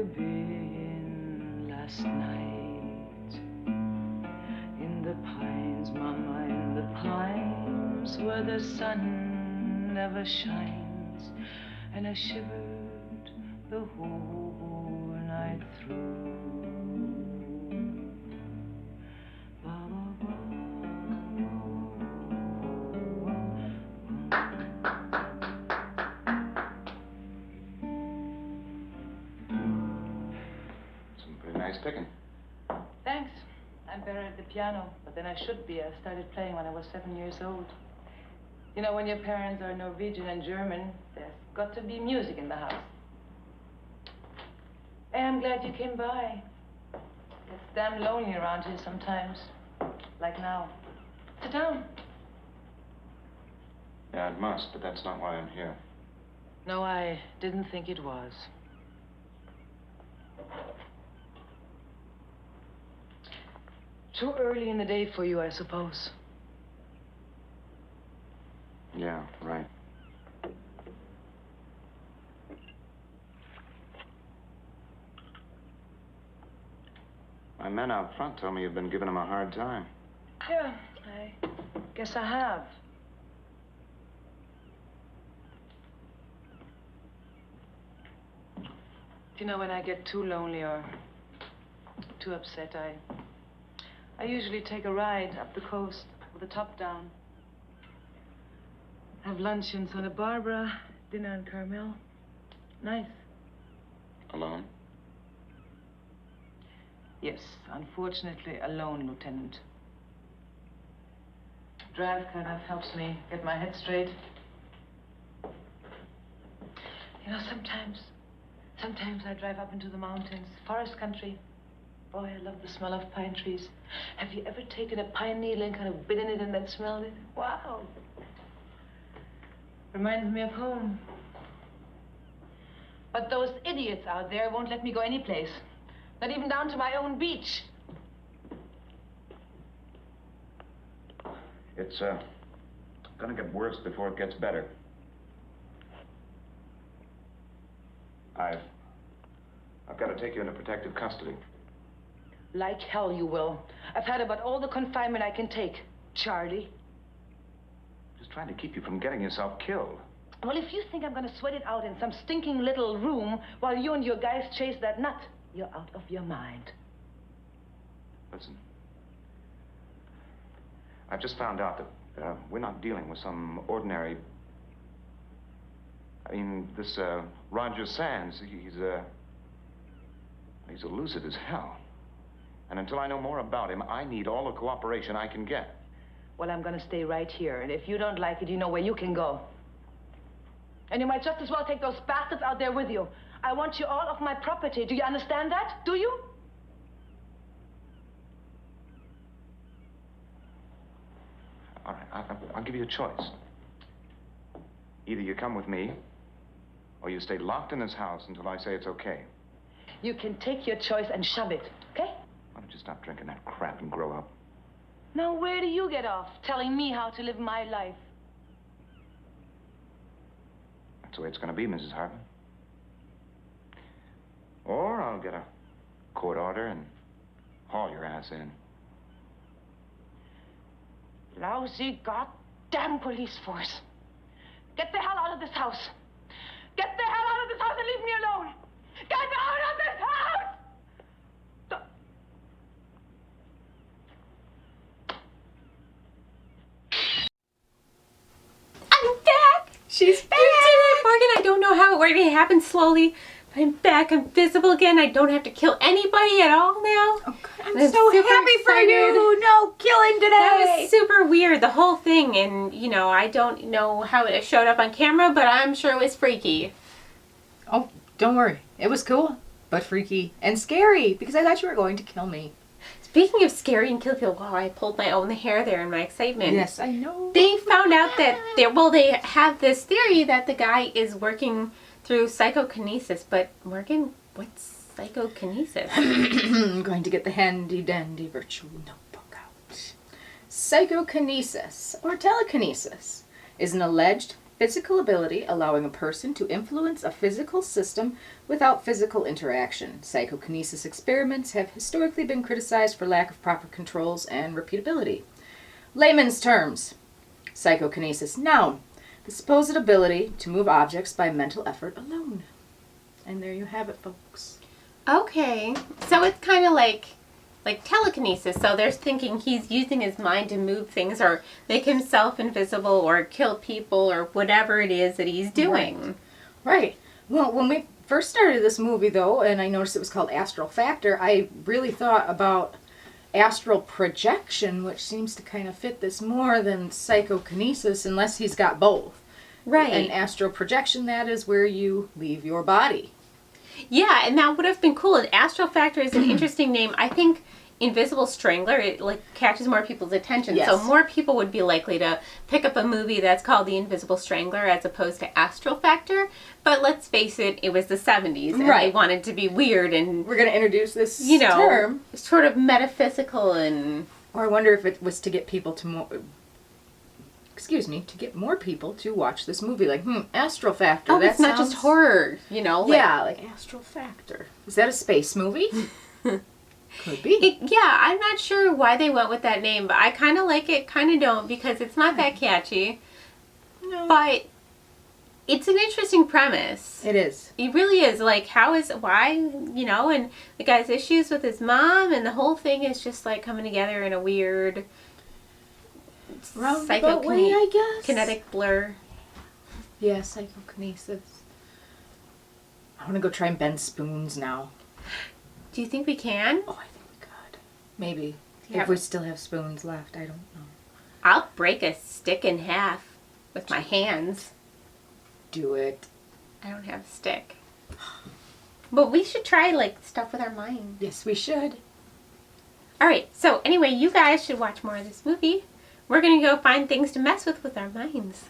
been last night? In the pines, Mama, in the pines, where the sun never shines, and I shivered the whole night through. Nice picking. Thanks. I'm better at the piano, but then I should be. I started playing when I was 7 years old. You know, when your parents are Norwegian and German, there's got to be music in the house. Hey, I'm glad you came by. It's damn lonely around here sometimes, like now. Sit down. Yeah, it must, but that's not why I'm here. No, I didn't think it was. Too early in the day for you, I suppose. Yeah, right. My men out front told me you've been giving them a hard time. Yeah, I guess I have. You know, when I get too lonely or too upset, I usually take a ride up the coast with the top down. Have lunch in Santa Barbara, dinner in Carmel. Nice. Alone? Yes, unfortunately alone, Lieutenant. Drive kind of helps me get my head straight. You know, sometimes I drive up into the mountains, forest country. Boy, I love the smell of pine trees. Have you ever taken a pine needle and kind of bitten it and then smelled it? Wow. Reminds me of home. But those idiots out there won't let me go any place. Not even down to my own beach. It's, gonna get worse before it gets better. I've got to take you into protective custody. Like hell you will. I've had about all the confinement I can take, Charlie. Just trying to keep you from getting yourself killed. Well, if you think I'm going to sweat it out in some stinking little room while you and your guys chase that nut, you're out of your mind. Listen. I've just found out that we're not dealing with some ordinary... I mean, this, Roger Sands, he's elusive as hell. And until I know more about him, I need all the cooperation I can get. Well, I'm going to stay right here. And if you don't like it, you know where you can go. And you might just as well take those bastards out there with you. I want you all off my property. Do you understand that? Do you? All right, I'll give you a choice. Either you come with me, or you stay locked in this house until I say it's okay. You can take your choice and shove it, okay? Why don't you stop drinking that crap and grow up? Now, where do you get off telling me how to live my life? That's the way it's going to be, Mrs. Harper. Or I'll get a court order and haul your ass in. Lousy goddamn police force. Get the hell out of this house. Get the hell out of this house and leave me alone. Get out of this house! I'm back! She's back! You did it, Morgan! I don't know how it worked. It happened slowly. But I'm back. I'm visible again. I don't have to kill anybody at all now. Oh, God, I'm so happy for you! No killing today! That was super weird, the whole thing. And, you know, I don't know how it showed up on camera, but I'm sure it was freaky. Oh, don't worry. It was cool, but freaky and scary because I thought you were going to kill me. Speaking of scary and kill people, wow, I pulled my own hair there in my excitement. Yes, I know. They found out that they have this theory that the guy is working through psychokinesis, but Morgan, what's psychokinesis? I'm going to get the handy-dandy virtual notebook out. Psychokinesis, or telekinesis, is an alleged physical ability allowing a person to influence a physical system without physical interaction. Psychokinesis experiments have historically been criticized for lack of proper controls and repeatability. Layman's terms. Psychokinesis. Noun. The supposed ability to move objects by mental effort alone. And there you have it, folks. Okay, so it's kind of like telekinesis. So they're thinking he's using his mind to move things or make himself invisible or kill people or whatever it is that he's doing. Right. Well, when we first started this movie, though, and I noticed it was called Astral Factor, I really thought about astral projection, which seems to kind of fit this more than psychokinesis, unless he's got both. Right. And astral projection, that is where you leave your body. Yeah, and that would have been cool. And Astral Factor is an interesting name. I think Invisible Strangler, it catches more people's attention. Yes. So more people would be likely to pick up a movie that's called The Invisible Strangler as opposed to Astral Factor. But let's face it, it was the 70s. And Right. they wanted to be weird and... We're going to introduce this term. Sort of metaphysical and... Or I wonder if it was to get people to to get more people to watch this movie. Like, Astral Factor. Oh, that it's not just horror, Yeah, like Astral Factor. Is that a space movie? Could be. I'm not sure why they went with that name, but I kind of like it, kind of don't, because it's not that catchy. No. But it's an interesting premise. It is. It really is. Like, why, and the guy's issues with his mom, and the whole thing is just, like, coming together in a weird... roundabout way, I guess. Kinetic blur. Yeah, psychokinesis. I want to go try and bend spoons now. Do you think we can? Oh, I think we could. Maybe. Yeah. If we still have spoons left, I don't know. I'll break a stick in half with my hands. Do it. I don't have a stick. But we should try, stuff with our mind. Yes, we should. Alright, so anyway, you guys should watch more of this movie. We're going to go find things to mess with our minds.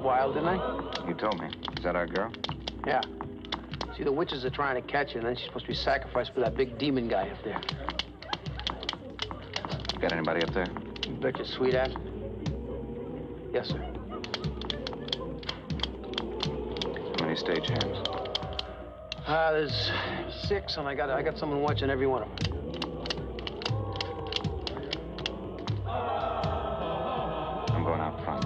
Wild, didn't I? You told me. Is that our girl? Yeah. See, the witches are trying to catch her, and then she's supposed to be sacrificed for that big demon guy up there. Got anybody up there? You bet your sweet ass. Yes, sir. How many stagehands? There's 6, and I got someone watching every one of them. I'm going out front.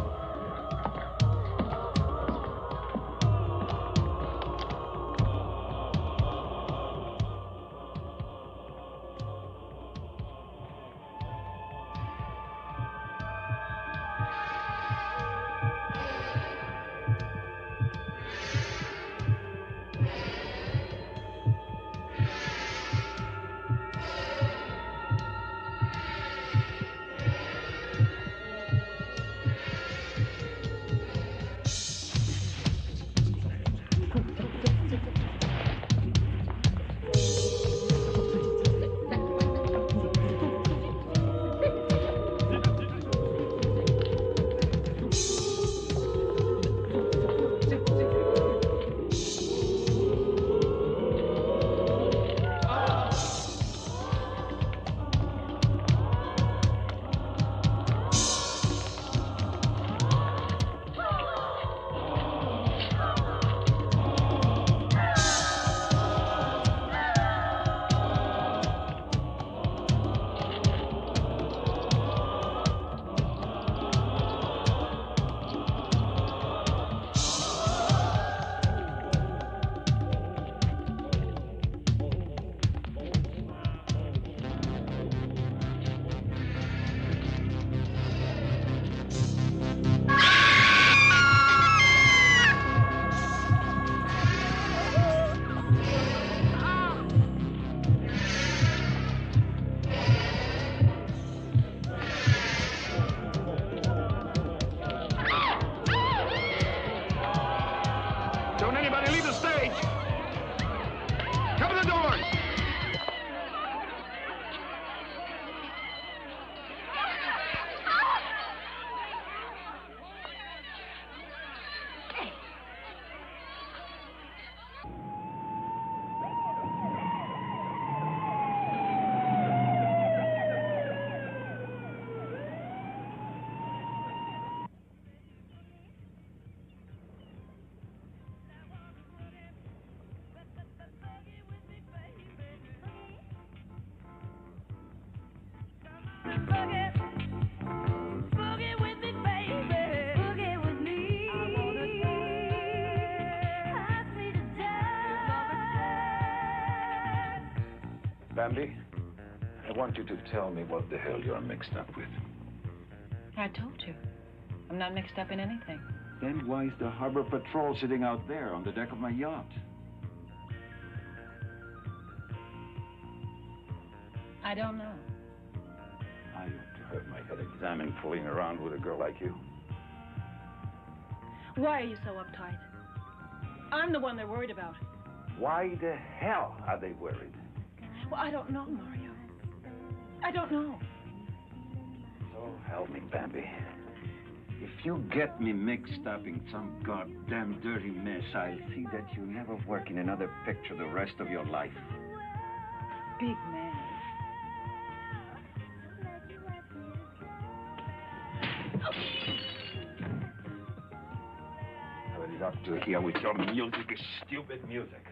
Bambi, I want you to tell me what the hell you're mixed up with. I told you. I'm not mixed up in anything. Then why is the harbor patrol sitting out there on the deck of my yacht? I don't know. I ought to have my head examined fooling around with a girl like you. Why are you so uptight? I'm the one they're worried about. Why the hell are they worried? Well, I don't know, Mario. I don't know. So help me, Bambi. If you get me mixed up in some goddamn dirty mess, I'll see that you never work in another picture the rest of your life. Big man. What is up to here with your music, stupid music?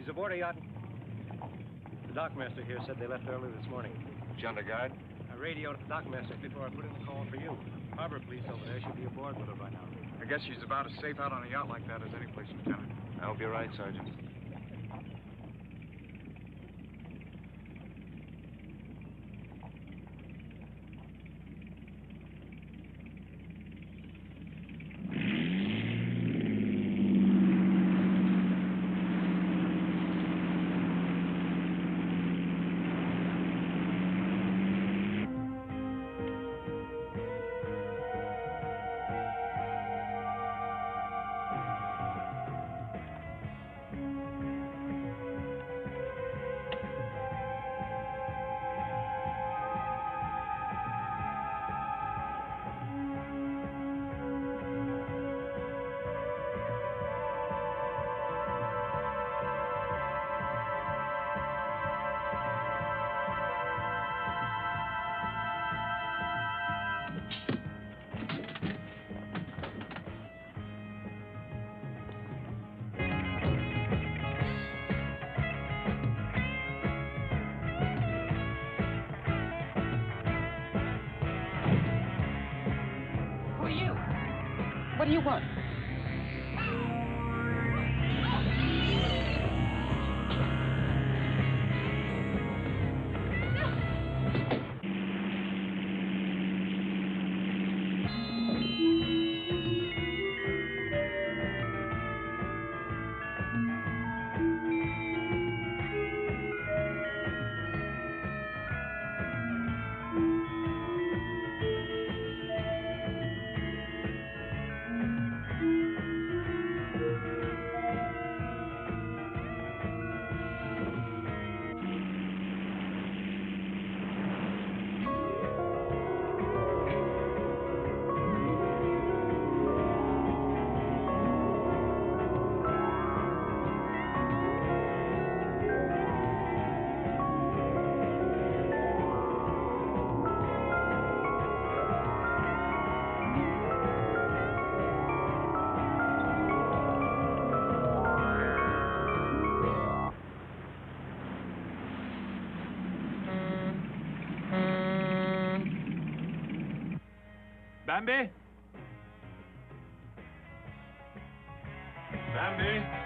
She's aboard a yacht. The dockmaster here said they left early this morning. She under guard? I radioed the dockmaster before I put in the call for you. Harbor police over there should be aboard with her by now. I guess she's about as safe out on a yacht like that as any place, Lieutenant. I hope you're right, Sergeant. What do you want? Bambi? Bambi?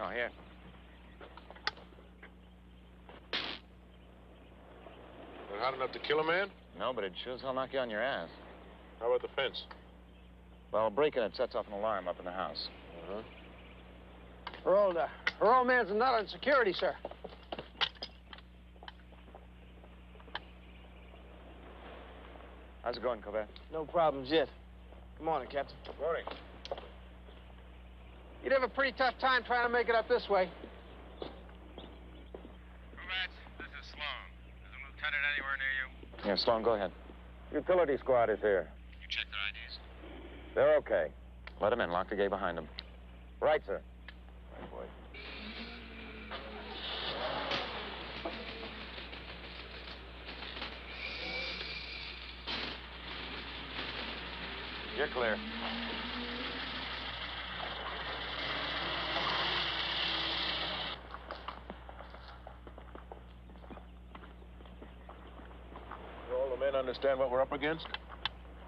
Oh, here. Not hot enough to kill a man? No, but it sure as hell knock you on your ass. How about the fence? Well, breaking it sets off an alarm up in the house. Uh-huh. Her old man's not on security, sir. How's it going, Corbett? No problems yet. Good morning, Captain. Good morning. You'd have a pretty tough time trying to make it up this way. Corbett, this is Sloan. Is a lieutenant anywhere near you? Yeah, Sloan, go ahead. Utility squad is here. You checked their IDs? They're okay. Let them in. Lock the gate behind them. Right, sir. Right, boy. You're clear. men understand what we're up against?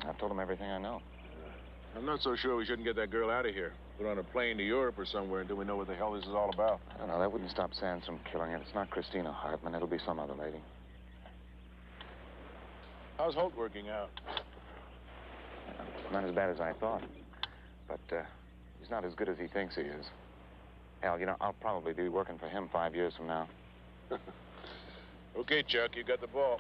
I've told them everything I know. I'm not so sure we shouldn't get that girl out of here. Put her on a plane to Europe or somewhere until we know what the hell this is all about. I don't know. That wouldn't stop Sands from killing her. It's not Christina Hartman. It'll be some other lady. How's Holt working out? Not as bad as I thought. But he's not as good as he thinks he is. Hell, you know, I'll probably be working for him 5 years from now. Okay, Chuck, you got the ball.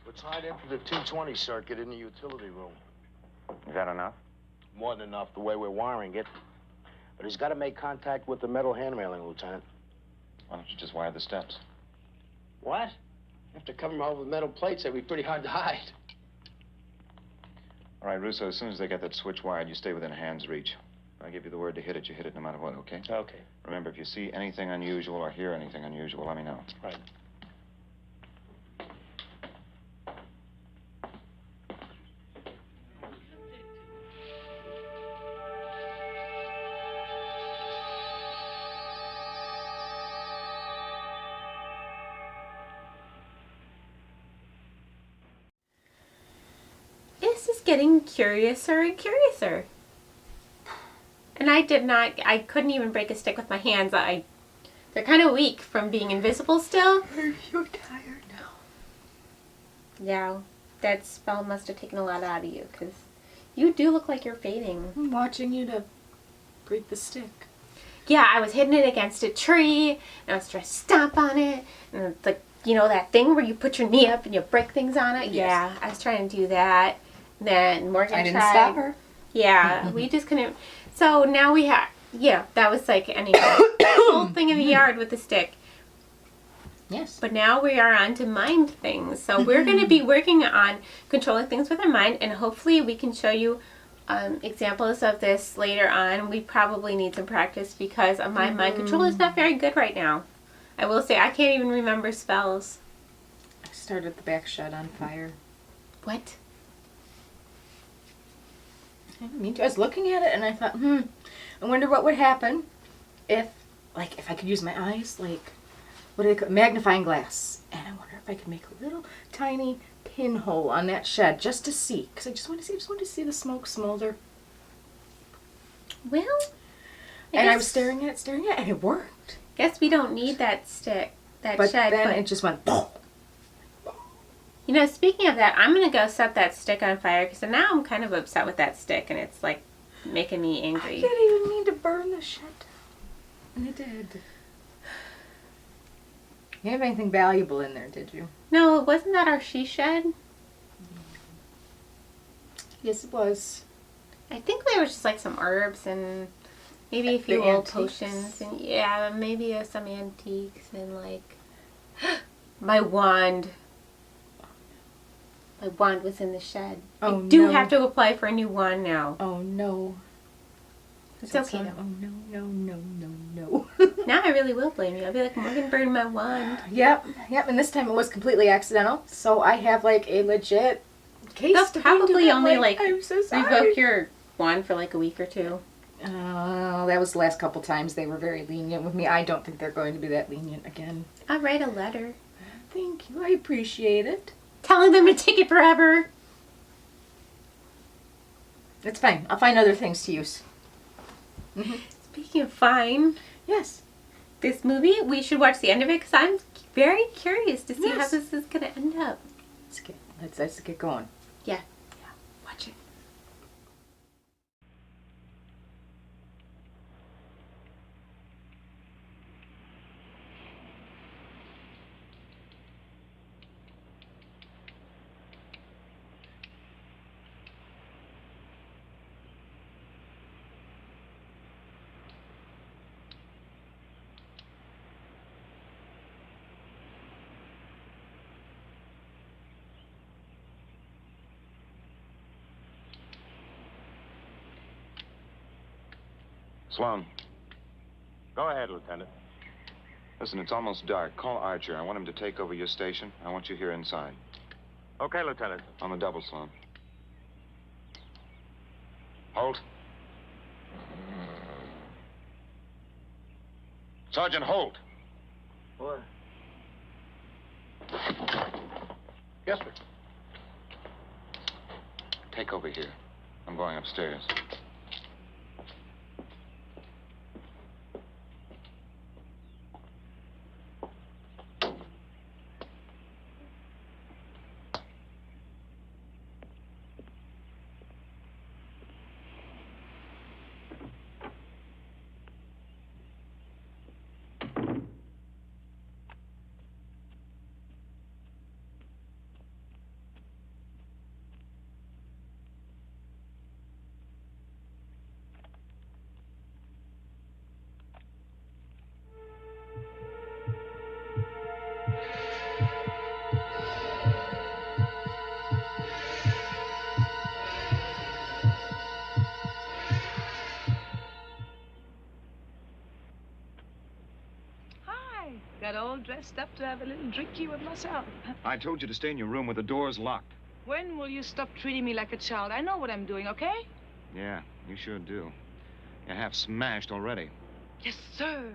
We're tied in for the 220 circuit in the utility room. Is that enough? More than enough the way we're wiring it. But he's got to make contact with the metal hand railing, Lieutenant. Why don't you just wire the steps? What? You have to cover them over with metal plates. That'd be pretty hard to hide. All right, Russo, as soon as they get that switch wired, you stay within hand's reach. If I give you the word to hit it, you hit it no matter what, okay? Okay. Remember, if you see anything unusual or hear anything unusual, let me know. Right. This is getting curiouser and curiouser. And I couldn't even break a stick with my hands. They're kind of weak from being invisible still. You're tired now. Yeah, that spell must have taken a lot out of you, because you do look like you're fading. I'm watching you to break the stick. Yeah, I was hitting it against a tree, and I was trying to stomp on it, and it's like, you know, that thing where you put your knee up and you break things on it? Yes. Yeah, I was trying to do that. Then Morgan I didn't tried. stop her. Yeah, we just couldn't. So now we have, yeah, that was like anything. Whole thing in the yard with the stick. Yes. But now we are on to mind things. So we're going to be working on controlling things with our mind, and hopefully we can show you examples of this later on. We probably need some practice because my mind control is not very good right now. I will say I can't even remember spells. I started the back shed on fire. What? I didn't mean to. I was looking at it and I thought, I wonder what would happen if I could use my eyes, like, what do they call it? Magnifying glass. And I wonder if I could make a little tiny pinhole on that shed just to see. Because I just wanted to see the smoke smolder. Well, I was staring at it, and it worked. Guess we don't need that stick, shed. But then it just went, boom. You know, speaking of that, I'm going to go set that stick on fire because now I'm kind of upset with that stick and it's like making me angry. I didn't even mean to burn the shed down. And it did. You didn't have anything valuable in there, did you? No, wasn't that our she shed? Yes, it was. I think there was just like some herbs and maybe a few old potions and yeah, maybe some antiques and like my wand. My wand was in the shed. I do have to apply for a new wand now. Oh no. It's okay though. Oh no. Now I really will blame you. I'll be like, Morgan burned my wand. Yep. And this time it was completely accidental. So I have like a legit case. They'll probably only like I'm so sorry. revoke your wand for like a week or two. That was the last couple times they were very lenient with me. I don't think they're going to be that lenient again. I'll write a letter. Thank you. I appreciate it. Telling them to take it forever. It's fine. I'll find other things to use. Speaking of fine. Yes. This movie, we should watch the end of it because I'm very curious to see how this is going to end up. Let's get going. Yeah. Watch it. Sloan. Go ahead, Lieutenant. Listen, it's almost dark. Call Archer. I want him to take over your station. I want you here inside. Okay, Lieutenant. On the double, Sloan. Holt. Sergeant Holt. What? Yes, sir. Take over here. I'm going upstairs. Got all dressed up to have a little drinky with myself. I told you to stay in your room with the doors locked. When will you stop treating me like a child? I know what I'm doing, okay? Yeah, you sure do. You're half smashed already. Yes, sir.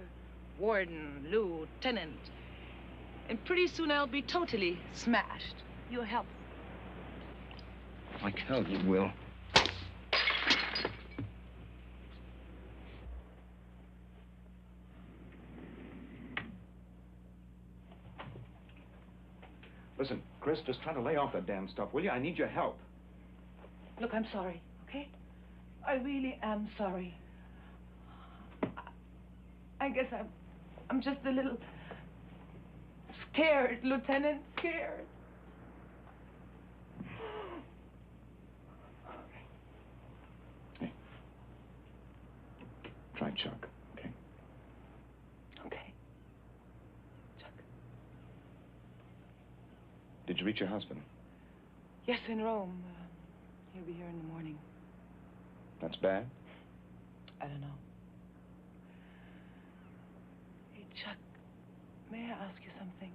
Warden, lieutenant. And pretty soon I'll be totally smashed. Your help. Like hell you will. Listen, Chris, just try to lay off that damn stuff, will you? I need your help. Look, I'm sorry, okay? I really am sorry. I guess I'm just a little scared, Lieutenant, scared. Hey. Try Chuck, okay? Okay. Chuck. Did you reach your husband? Yes, in Rome. He'll be here in the morning. That's bad? I don't know. Hey, Chuck, may I ask you something?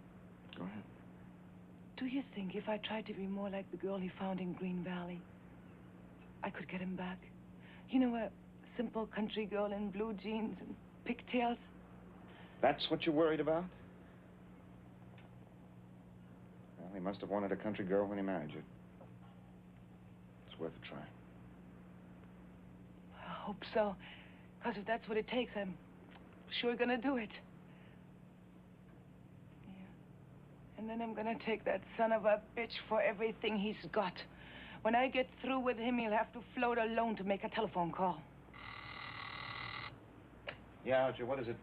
Go ahead. Do you think if I tried to be more like the girl he found in Green Valley, I could get him back? You know, a simple country girl in blue jeans and pigtails? That's what you're worried about? Well, he must have wanted a country girl when he married you. It's worth a try. I hope so. Because if that's what it takes, I'm sure gonna do it. Yeah. And then I'm gonna take that son of a bitch for everything he's got. When I get through with him, he'll have to float alone to make a telephone call. Yeah, Archer, what is it?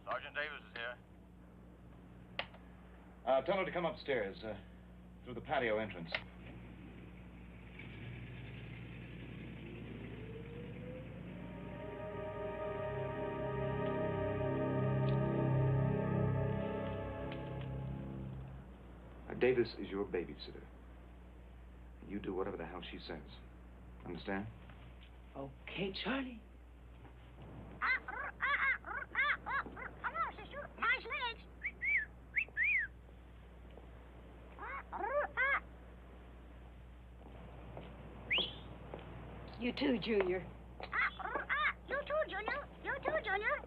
Sergeant Davis is here. Tell her to come upstairs, through the patio entrance. Davis is your babysitter. You do whatever the hell she says. Understand? Okay, Charlie. Come on, sister. Nice legs. You too, Junior. You too, Junior. You too, Junior.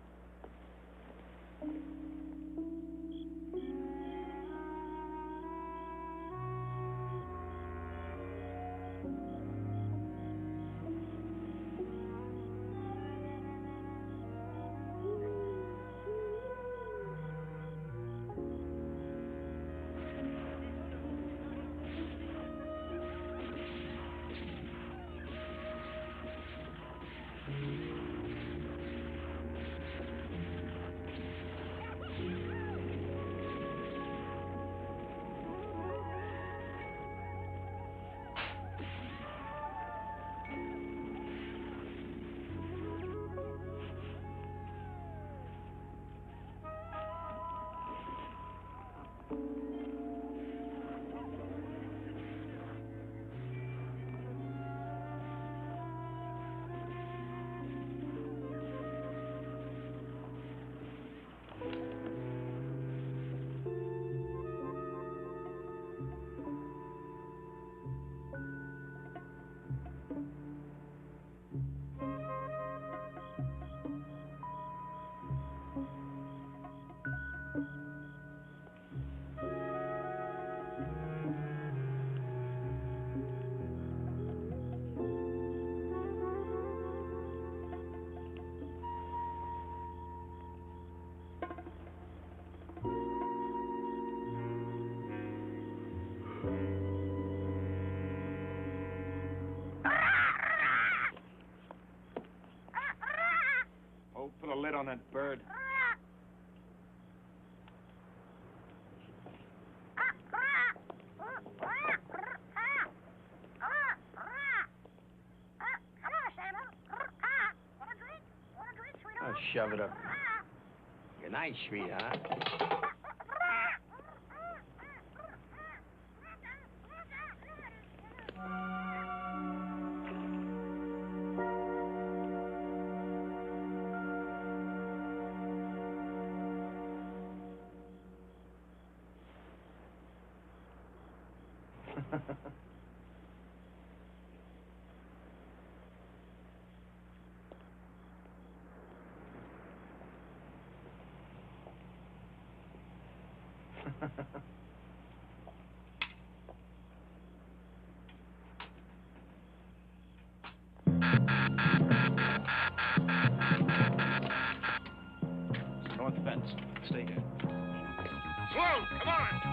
lid on that bird. Oh, shove it up. Good night, sweetheart. North fence. Stay here. Sloan, come on!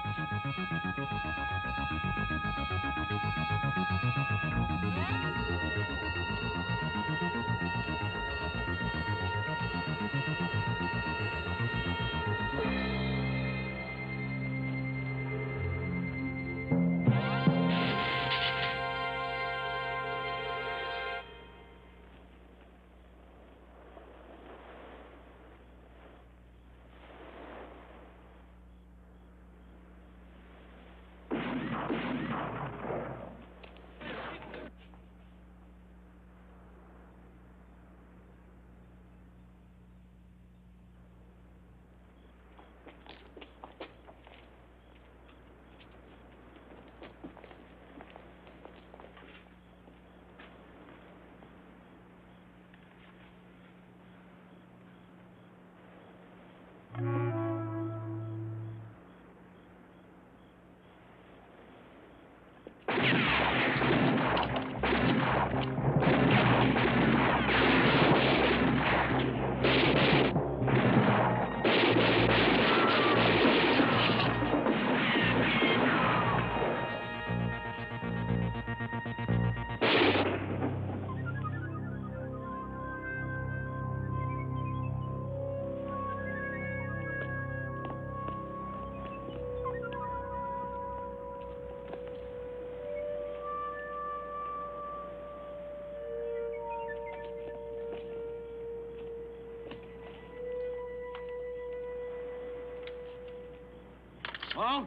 Sloan?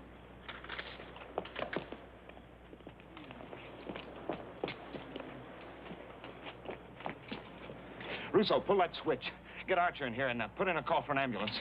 Russo, pull that switch. Get Archer in here and put in a call for an ambulance.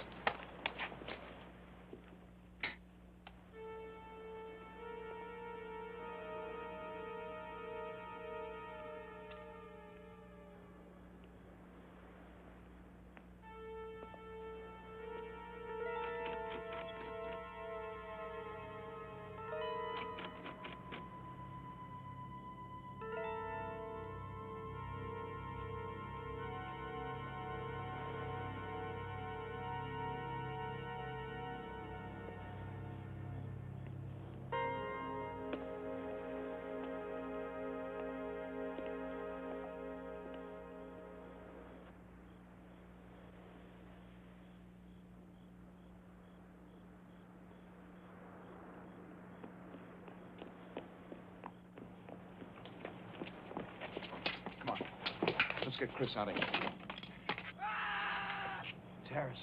Let's get Chris out of here. Terrace.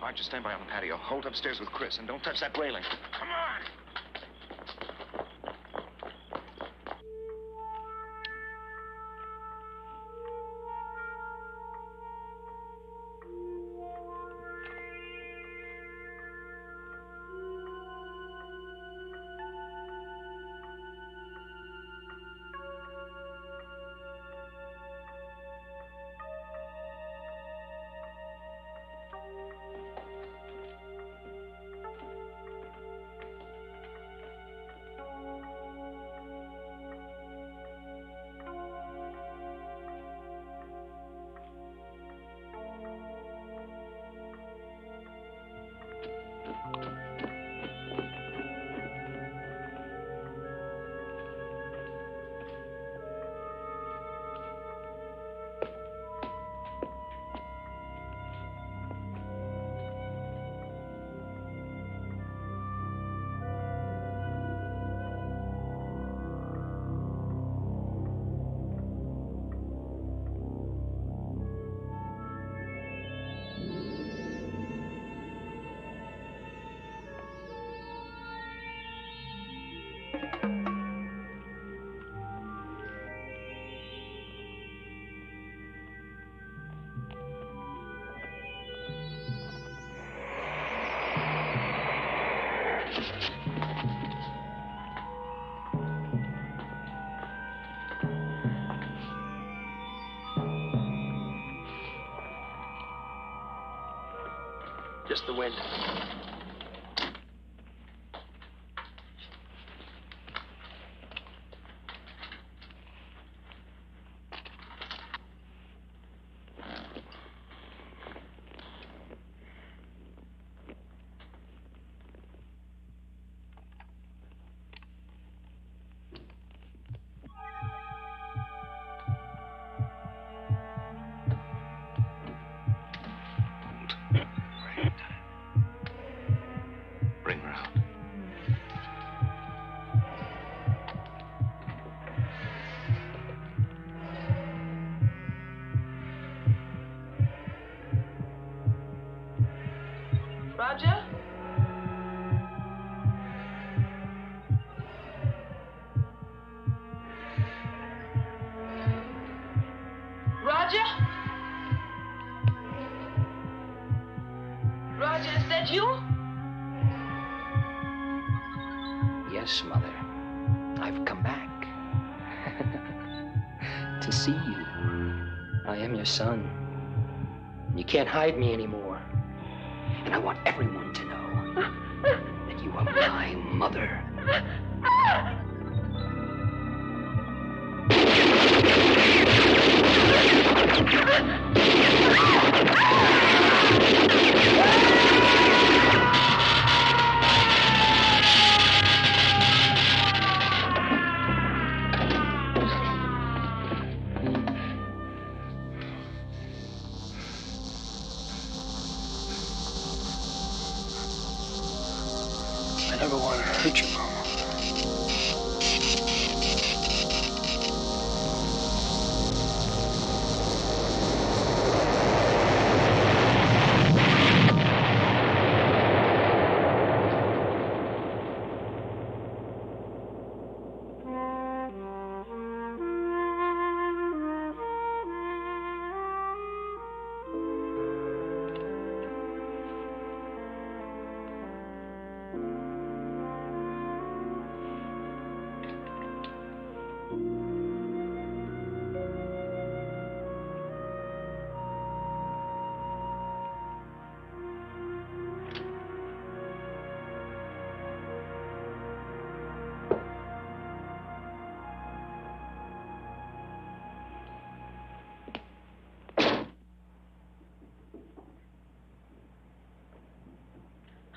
Archer, stand by on the patio. Hold upstairs with Chris and don't touch that railing. Come on! Just the wind. Bring her out. Roger? Roger? Roger, is that you? Yes, Mother. I've come back. To see you. I am your son. You can't hide me anymore. And I want everyone to know that you are my mother. I never want to hurt you, Mama.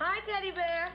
Hi, Teddy Bear.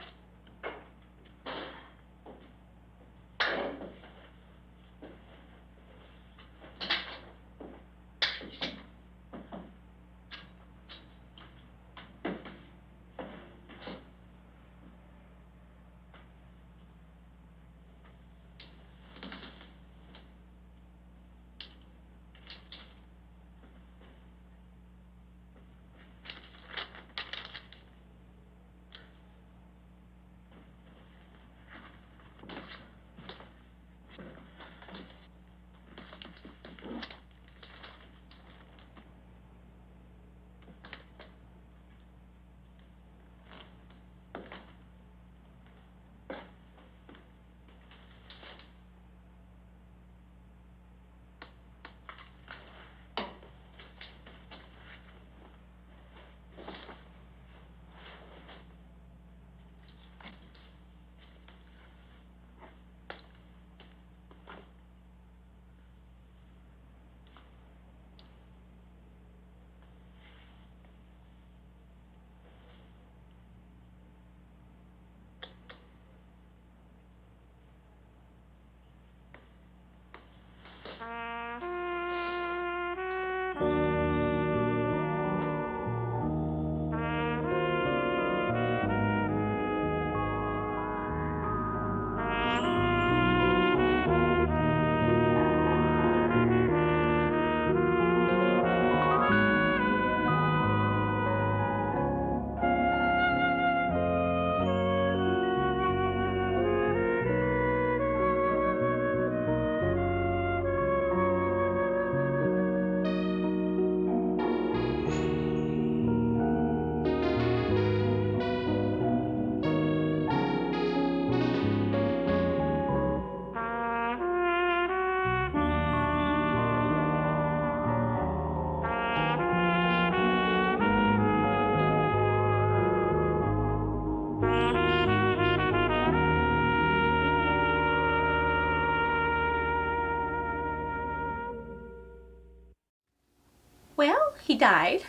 Well, he died.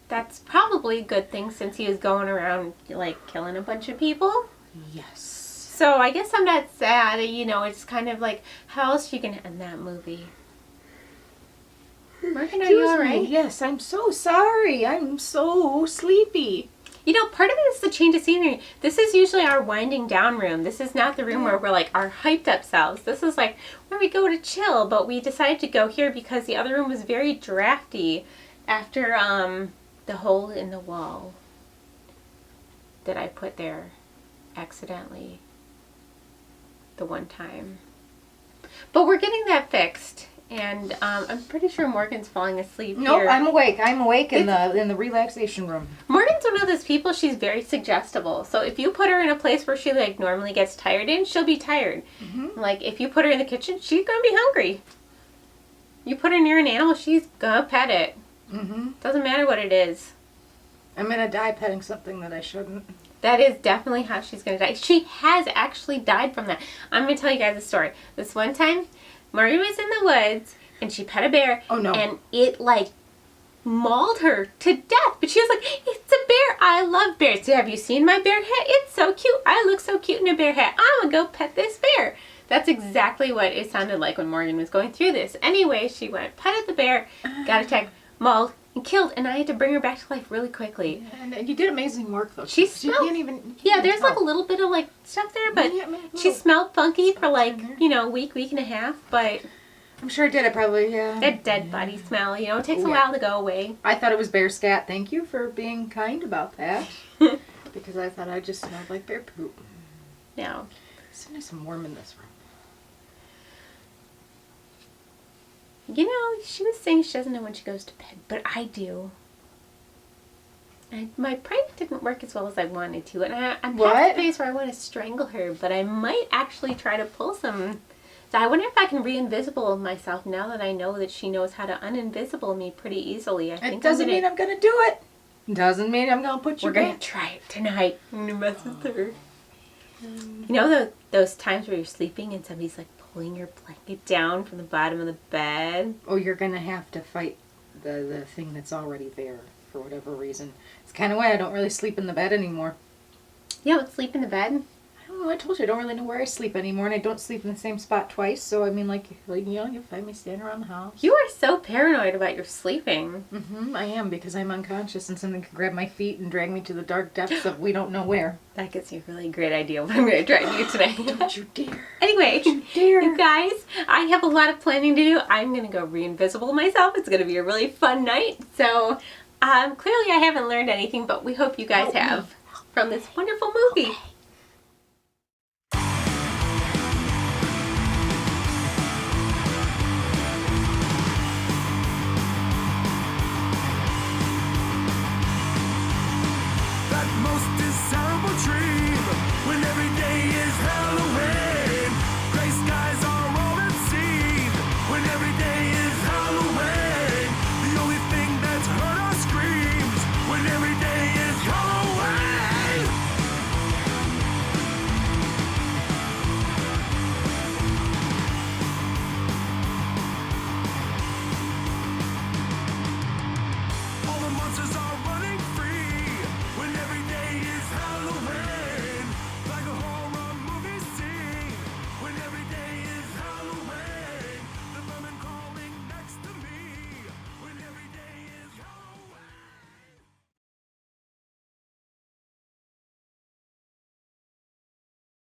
That's probably a good thing since he was going around, like, killing a bunch of people. Yes. So I guess I'm not sad. You know, it's kind of like, how else are you going to end that movie? Morgan, are you all right? Yes, I'm so sorry. I'm so sleepy. You know, part of it is the change of scenery. This is usually our winding down room. This is not the room where we're like our hyped up selves. This is like where we go to chill, but we decided to go here because the other room was very drafty after the hole in the wall that I put there accidentally the one time. But we're getting that fixed. And I'm pretty sure Morgan's falling asleep Nope, here. I'm awake. I'm awake in the relaxation room. Morgan's one of those people, she's very suggestible. So if you put her in a place where she like normally gets tired in, she'll be tired. Mm-hmm. Like if you put her in the kitchen, she's going to be hungry. You put her near an animal, she's going to pet it. Mm-hmm. Doesn't matter what it is. I'm going to die petting something that I shouldn't. That is definitely how she's going to die. She has actually died from that. I'm going to tell you guys a story. This one time, Morgan was in the woods, and she pet a bear, and it, like, mauled her to death. But she was like, it's a bear. I love bears. So have you seen my bear hat? It's so cute. I look so cute in a bear hat. I'm going to go pet this bear. That's exactly what it sounded like when Morgan was going through this. Anyway, she went, petted the bear, got attacked, mauled, and killed, and I had to bring her back to life really quickly. Yeah, and you did amazing work, though. She smelled, there's like a little bit of like stuff there, but she smelled funky for like, you know, week and a half, but... I'm sure it did it probably, yeah. That dead body smell, you know, it takes a while to go away. I thought it was bear scat. Thank you for being kind about that. Because I thought I just smelled like bear poop. No. It's so nice and warm in this room. You know, she was saying she doesn't know when she goes to bed, but I do. My prank didn't work as well as I wanted to, and I'm past the phase where I want to strangle her, but I might actually try to pull some. So I wonder if I can re-invisible myself now that I know that she knows how to uninvisible me pretty easily. I think it doesn't mean I'm going to do it. Doesn't mean I'm going to put you back. We're going to try it tonight. I'm going to mess with her. You know those times where you're sleeping and somebody's like pulling your blanket down from the bottom of the bed? Oh, you're going to have to fight the thing that's already there for whatever reason. It's kind of why I don't really sleep in the bed anymore. You don't sleep in the bed? I don't know. I told you I don't really know where I sleep anymore, and I don't sleep in the same spot twice. So I mean, like you know, you find me standing around the house. You are so paranoid about your sleeping. Mm-hmm. I am, because I'm unconscious, and something can grab my feet and drag me to the dark depths of we don't know where. That gives you a really great idea of what I'm going to try to do today. Don't you dare! Anyway, don't you dare! You guys, I have a lot of planning to do. I'm going to go re-invisible myself. It's going to be a really fun night. So clearly, I haven't learned anything, but we hope you guys have from this wonderful movie.